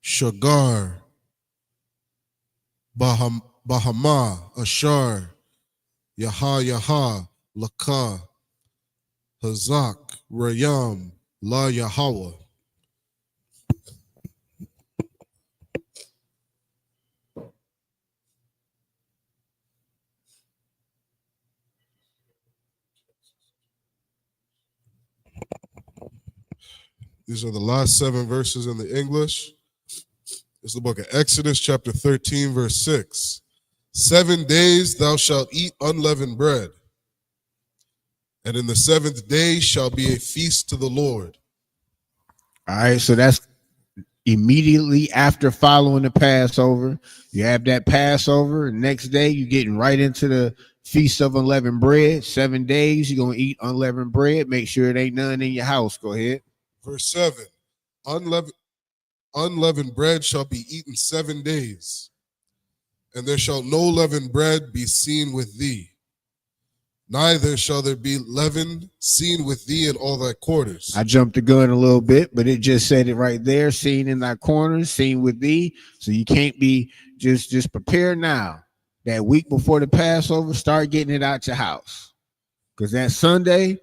Shagar, Bahama, Ashar, Yaha, Laka, Hazak, Rayam, La Yahweh. These are the last 7 verses in the English. It's the book of Exodus, chapter 13, verse 6. 7 days thou shalt eat unleavened bread, and in the 7th day shall be a feast to the Lord. All right, so that's immediately after following the Passover. You have that Passover. Next day, you're getting right into the Feast of Unleavened Bread. 7 days, you're going to eat unleavened bread. Make sure it ain't none in your house. Go ahead. Verse 7. Unleavened bread shall be eaten 7 days, and there shall no leavened bread be seen with thee. Neither shall there be leaven seen with thee in all thy quarters. I jumped the gun a little bit, but it just said it right there, seen in thy corners, seen with thee. So you can't be just prepare now. That week before the Passover, start getting it out your house. Because that Sunday,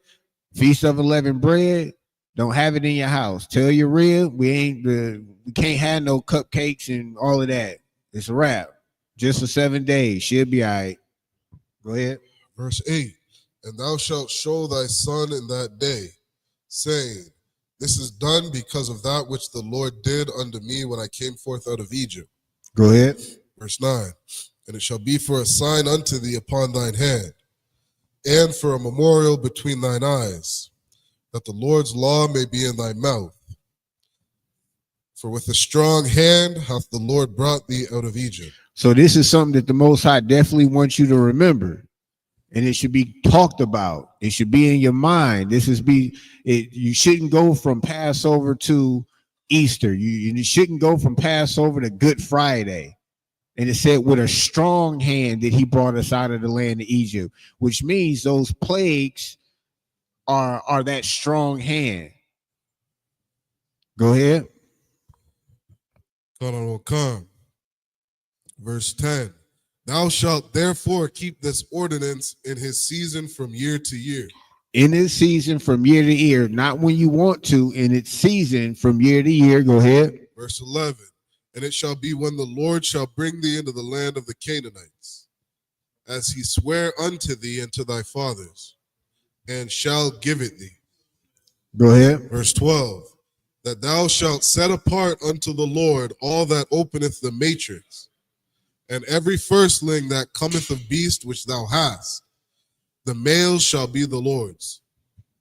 Feast of Unleavened Bread, don't have it in your house. Tell your rib, we can't have no cupcakes and all of that. It's a wrap. Just for 7 days. She'll be all right. Go ahead. Verse 8. And thou shalt show thy son in that day, saying, this is done because of that which the Lord did unto me when I came forth out of Egypt. Go ahead. Verse 9. And it shall be for a sign unto thee upon thine hand, and for a memorial between thine eyes, that the Lord's law may be in thy mouth. For with a strong hand hath the Lord brought thee out of Egypt. So this is something that the Most High definitely wants you to remember. And it should be talked about. It should be in your mind. You shouldn't go from Passover to Easter. You shouldn't go from Passover to Good Friday. And it said, with a strong hand that he brought us out of the land of Egypt, which means those plagues are that strong hand. Go ahead. Verse 10. Thou shalt therefore keep this ordinance in his season from year to year. In its season from year to year, not when you want to, in its season from year to year. Go ahead. Verse 11. And it shall be when the Lord shall bring thee into the land of the Canaanites, as he sware unto thee and to thy fathers, and shall give it thee. Go ahead. Verse 12. That thou shalt set apart unto the Lord all that openeth the matrix, and every firstling that cometh of beast which thou hast, the male shall be the Lord's.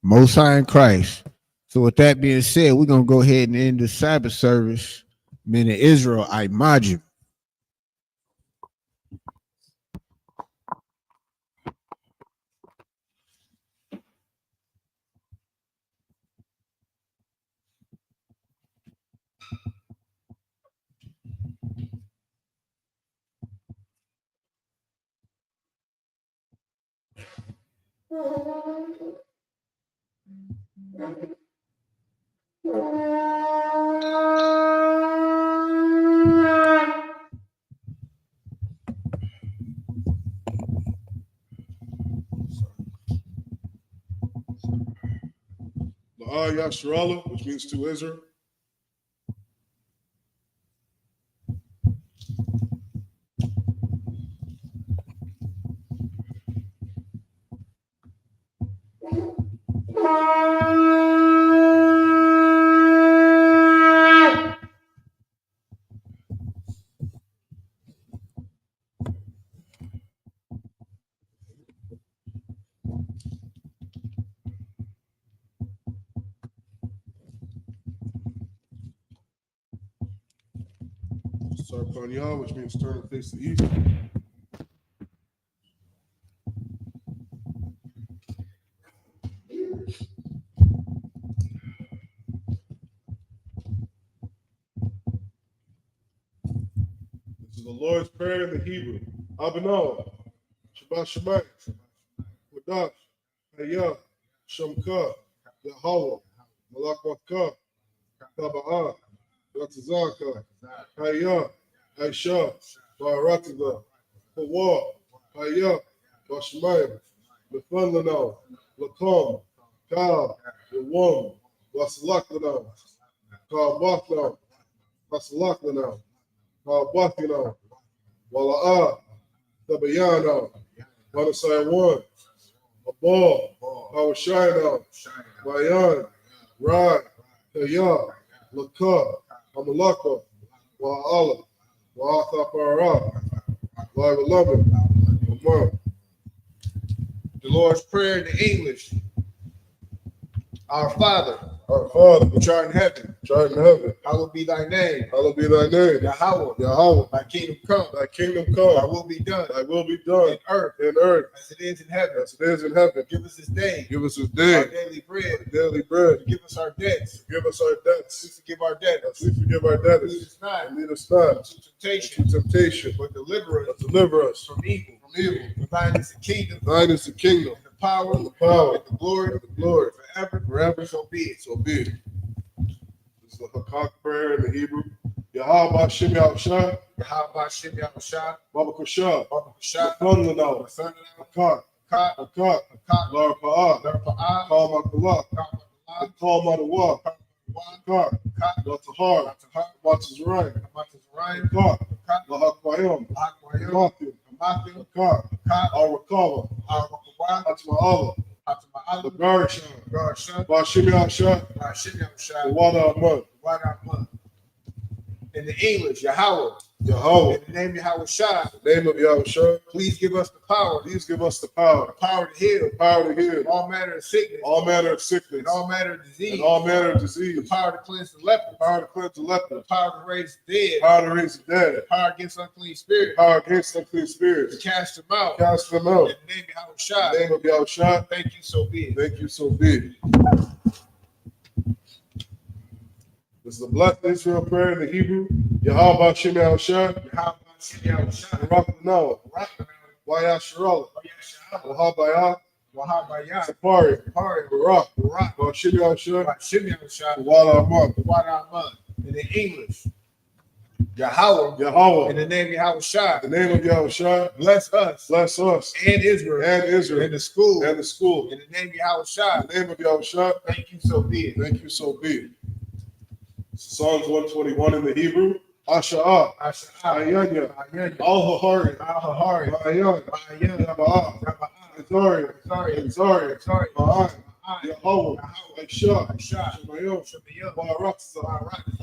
Most High in Christ. So with that being said, we're going to go ahead and end the Sabbath service. Men of Israel, I.S.U.P.K. SHALAM, which means to Israel. Sarpanya, which means turn and face the east. This is the Lord's Prayer in the Hebrew. Abinah, Shabbat Shemayim, Wadash, Hayah, Shamka, Yahweh, Malak Makkah, Taba'ah, Ratazaka, Hayah, Aisha, Baratida, Hawa, Hayah, Bashmayim, Lefan Lanao, Lakam, Kal, Yawam, Wasalak Lanao, Kal Baklanao, Wasalak Lanao, Kal Bakinao, Wala'ah, Tabayana, Manasayawan, Abal, Hawashayana, Bayan, Rai, Hayah, Lakah, Amalaka, Wa'ala, Wa'athapara, Wa'alamin, Amar. The Lord's Prayer in the English. Our Father, which art in heaven, hallowed be thy name. Yahweh, thy kingdom come. Thy will be done. In earth, as it is in heaven. Give us this day our daily bread. Forgive us our debts. We forgive our debtors. Lead us not into temptation, but deliver us from evil. For thine is the kingdom, and the power, and the glory, forever. So be it. This is the Hakak prayer in the Hebrew. Yahweh Shem Yahushua, Yahweh Shem Yahushua, Baba Kusha, Kusha, Hakak, Lar Pa'ah, Kal Makalak, Kal Madawa, Hakak, Latahar, Matazraim, Hakak, Lahakbayam, Matthew, Hakak, Arakala, Atma'ala, the Garshan, Bashim Yahushua, Wada Ahmad. In the English, Yahweh. Yahweh. In the name of Yahushua. Name of Yahushua. Please give us the power. The power to heal. All manner of sickness. And all manner of disease. The power to cleanse the leper. The power to raise the dead. The power against unclean spirits. To cast them out. In the name of Yahushua. Thank you, so be it. This is the blessed Israel prayer in the Hebrew. Yahweh Shem Yahushua. Barak Noah. Yashurala. Wahabayah. Sapari. Barak Shem Yahushua. Wada Ahmad. In the English, Yahweh. In the name of Yahushua. Bless us. And Israel. In the school. In the name of Yahushua. Thank you, so be it. Psalms 121 in the Hebrew. Asha'ah. Ayanya. Al-Hahari. Ma'ayan. Yaba'ah. Azariah. Ma'an. Yahweh. Aisha. Shemayim. Barakza.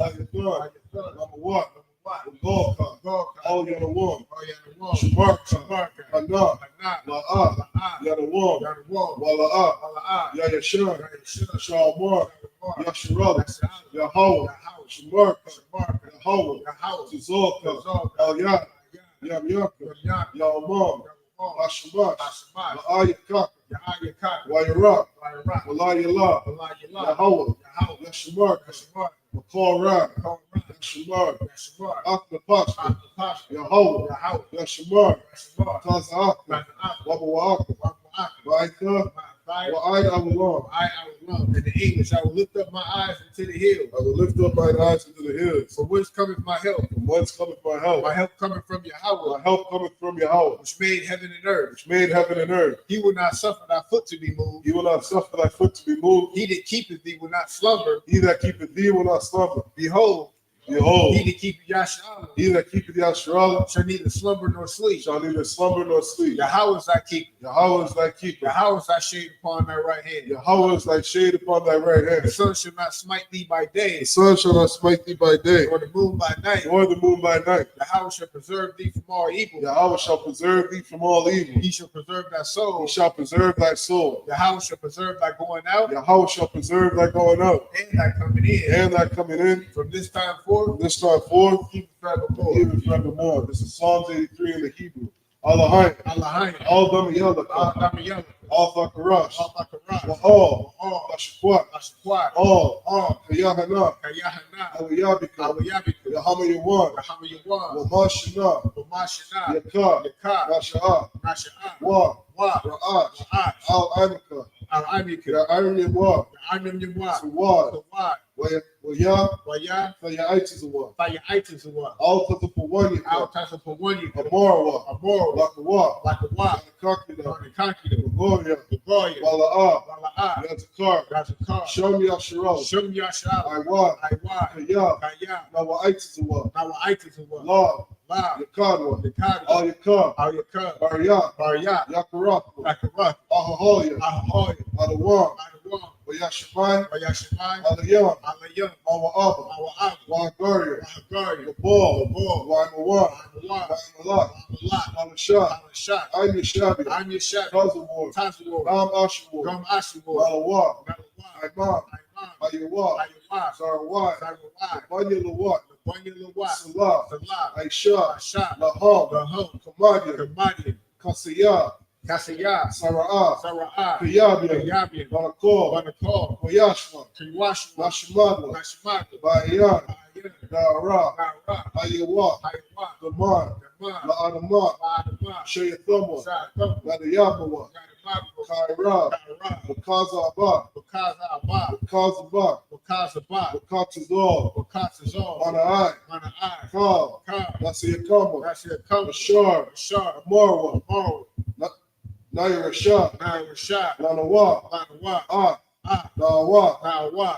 Ayathan. Namawat. Golka. All Yanawam. Shamarka. Hana. La'ah. Yanawam. Wala'ah. Yayashan. Shalmar. Yashurala. Yahweh. Shamarka. Yahweh. Tizolka. Al-Yah. Yamyaka. Yalmam. Hashamat. La'ayakak. Wayarab. Walayala. Yahweh. Yashamarka. Makorab. Yashamar. Aknapash. Yahweh. Yashamar. Taza'aka. Wabawaka. Va'ita. Wa'ai Awalam. In the English, I will lift up my eyes into the hills. From whence cometh my help? My help cometh from Yahweh. Which made heaven and earth. He will not suffer thy foot to be moved. He that keepeth thee will not slumber. Behold, he that keepeth Yasharala shall neither slumber nor sleep. Yahweh is thy keeper. Yahweh is thy shade upon thy right hand. The sun shall not smite thee by day, Sun shall not smite thee by day, or the moon by night. nor the moon by night. Yahweh shall preserve thee from all evil. Yahweh shall preserve thee from all evil. He shall preserve thy soul. He shall preserve thy soul. Yahweh shall preserve thy going out Yahweh shall preserve thy going out and thy coming in. and thy coming in. From this time forth, This time forth, keep forevermore. even forevermore. This is Psalms 83 in the Hebrew. Allahayim. Allahayim. All Damayalaka. Al-Damayalaka. All Thakarash. Al-Bakarat. All. All. Bashakwat. Ashakwat. All. Yahanna. Kayahana. Al-Yabika. Al-Yabika. Yahamayawan. Rahamayawan. Wamashina. Umashana. Yakar. Yakar. Rasha'ah. Rasha'ah. Wa. Wa. Ra'at. Ra'at. Al-Amika. Al-Amika. Ya'arim Anam Yamwa. Suwad. Sawad. Waya. Waya. Fayaitizawa. Fayaitizawa. All Tatapawanya. Al-Tasa Pawanya. Amorwa. Amor. Lakawa. Lakawa. Kakida. Kakida. Gloria. Goya. Wala'ah. Wala'ah. Yazakar. Razakar. Show me Yasharal. Shum Yashal. Iwa. Iwa. Kaya. Kaya. Nawaitizawa. Nawaitizawa. Law. La. Yakadwa. Yakad. Al Yakar. Al-Yakar. Barya. Barya. Yakarak. Akarat. Ahahoya. Ahoy. Adawam. Adawam. Wayashamai. Wayashimai. Alayam. Alayam. Mawa'aba. Mawa'ab. Wagaria. Wahagari. The ball. Ball. Waimawan. Mawa'ab. Waimalak. Malat. Alashah. Alashah. I'm Yashabi. I'm Yashab. Tazawar. Tazawar. Ram Ashawar. Gum Ashawar. Malawa. Malawa. Imam. I.S.U.P.K, Sarawat, Salah, I.S.H.A.L.A.M, Laham, Kasiyah, Sara'ah, Kiyabian, Banakor, Koyashma, Nashimada, Bayan, Dara, I.S.U.P.K, Daman, La'adamah, Shayathama, Nadayabawa, Kaira, Bakazabah, Bakazabah, Mana'ai, Kal, Nasiyakama, Bashar, Marwa, Nair Rashad, Lanawa, Nawa,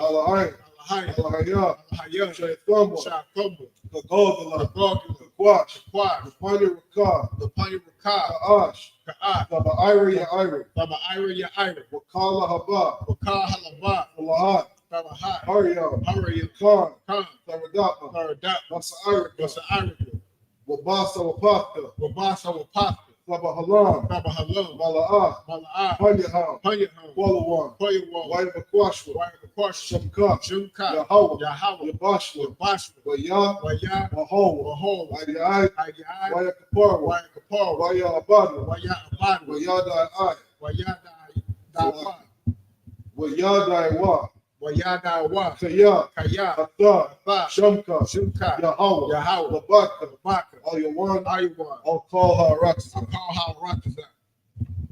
Alahain, Alahaya, Shayathama, Kagodala, Kakwash, Panya Rakah, Ka'ash, Taba'ira Ya'ira, Wakala Haba, Malahat, Haryam, Khan, Tharadapa, Masa'irika, Wabasa Wapaka, Sabahalam, Mala'ah, Panyaham, Kualawan, White Bakwashwa, Shemka, Yahweh, Yabashwa, Waya, Wahowa, Waya Kaparwa, Waya Abadu, Wayadaiwa, Kaya, Atha, Shemka, Yahweh, Labaka, all your one, all call her Rakazah.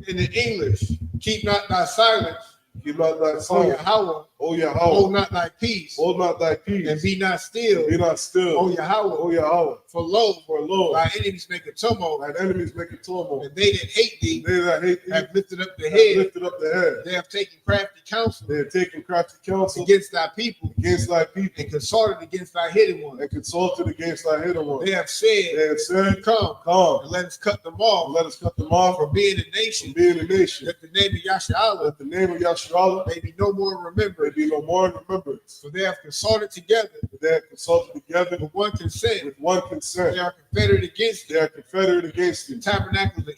In the English, keep not thy silence, O Yahweh, hold not thy peace, and be not still, O Yahweh, for lo, thy enemies make a tumult, and they that hate thee, have lifted up the head, they have taken crafty counsel, against thy people, and consulted against thy hidden one, they have said, come, and let us cut them off, from being a nation, that the name of Yahshua may be no more remembered, for they have consulted together, with one consent, they are confederate against the tabernacles of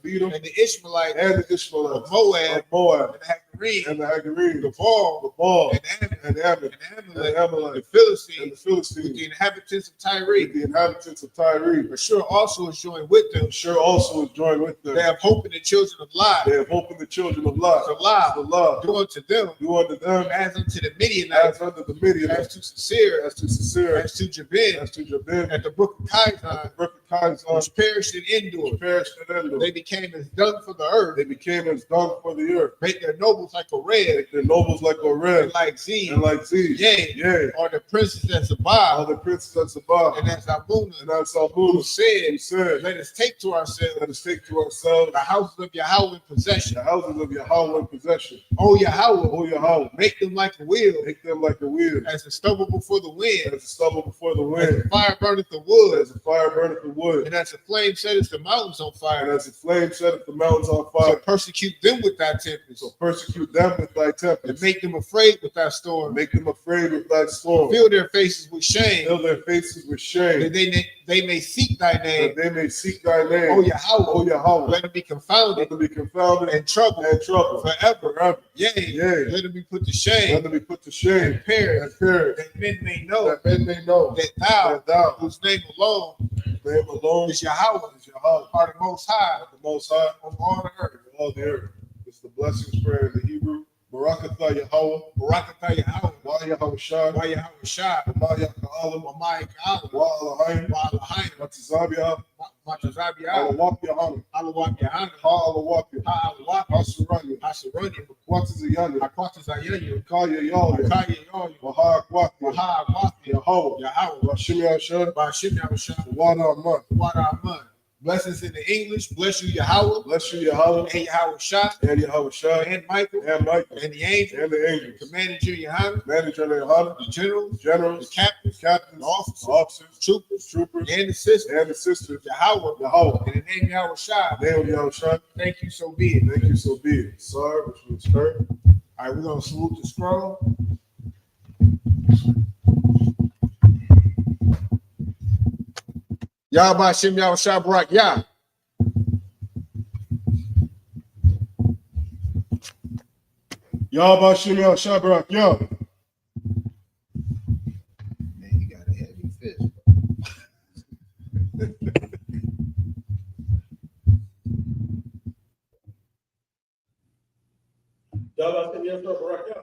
Edom, and the Ishmaelites, of Moab, and the Hagarenes, the Baal, and Ammon, and Amalek, the Philistines, with the inhabitants of Tyre. Ashur also is joined with them. They have hope in the children of Lot. So do unto them as unto the Midianites, as to Sisera, as to Jabin, at the brook of Kizon, which perished in Endor. They became as dung for the earth. Make their nobles like a red, and like Z, yea, or the princes at Sabbath, and as Abuna, who said, let us take to ourselves the houses of Yahweh in possession. O Yahweh, make them like a wheel, as a stubble before the wind, as the fire burneth the wood, and as the flame setteth the mountains on fire. So persecute them with thy tempest, and make them afraid with thy storm. Fill their faces with shame, that they may seek thy name. O Yahweh, let them be confounded and troubled forever. Yea, let them be put to shame, and perish, that men may know that thou, whose name alone is Yahweh, are the most high of all the earth. It's the blessings prayer in the Hebrew. Barakatha Yahweh, Wa Yahweh Shah, Wa Ka'alam, Wa Alahain, Matazabia, Alawap Yahanna, Ha Alawap, Hasuranya, Akwatazayanya, Kaya Yahweh, Waha Akwati, Yahweh, Bashim Yahshua, Wada Aman. Blessings in the English. Bless you, Yahweh. And Yahweh Shah, and Michael, and the angels, Commander Yahanna, the generals, the captains, the officers, troopers, and the sisters, Yahweh, in the name of Yahweh Shah. Thank you, so be it. Sorry, which means turn. All right, we're going to salute the scroll. Yahweh Shem Yahweh Shah Barak Yah. Yahweh Shem Shabrak, Yah. Man, you got a heavy fist. Yahweh Shem Shabrak, Yah.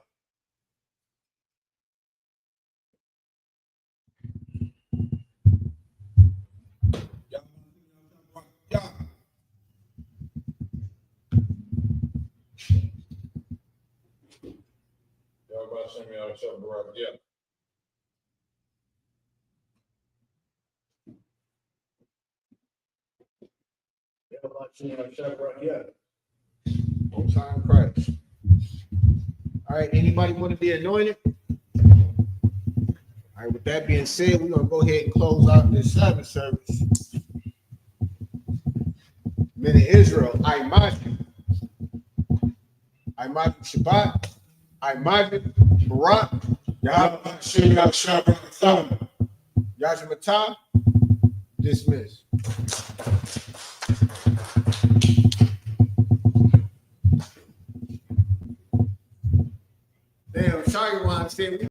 Yahweh Shem Shabrak, yeah. On time Christ. All right, anybody want to be anointed? All right, with that being said, we're gonna go ahead and close out this Sabbath service. Men of Israel, I.S.U.P.K, Shabbat, I.S.U.P.K, Barak, Yahweh Shem Shabrak, Yajimata, dismiss. Damn, Shagwan said we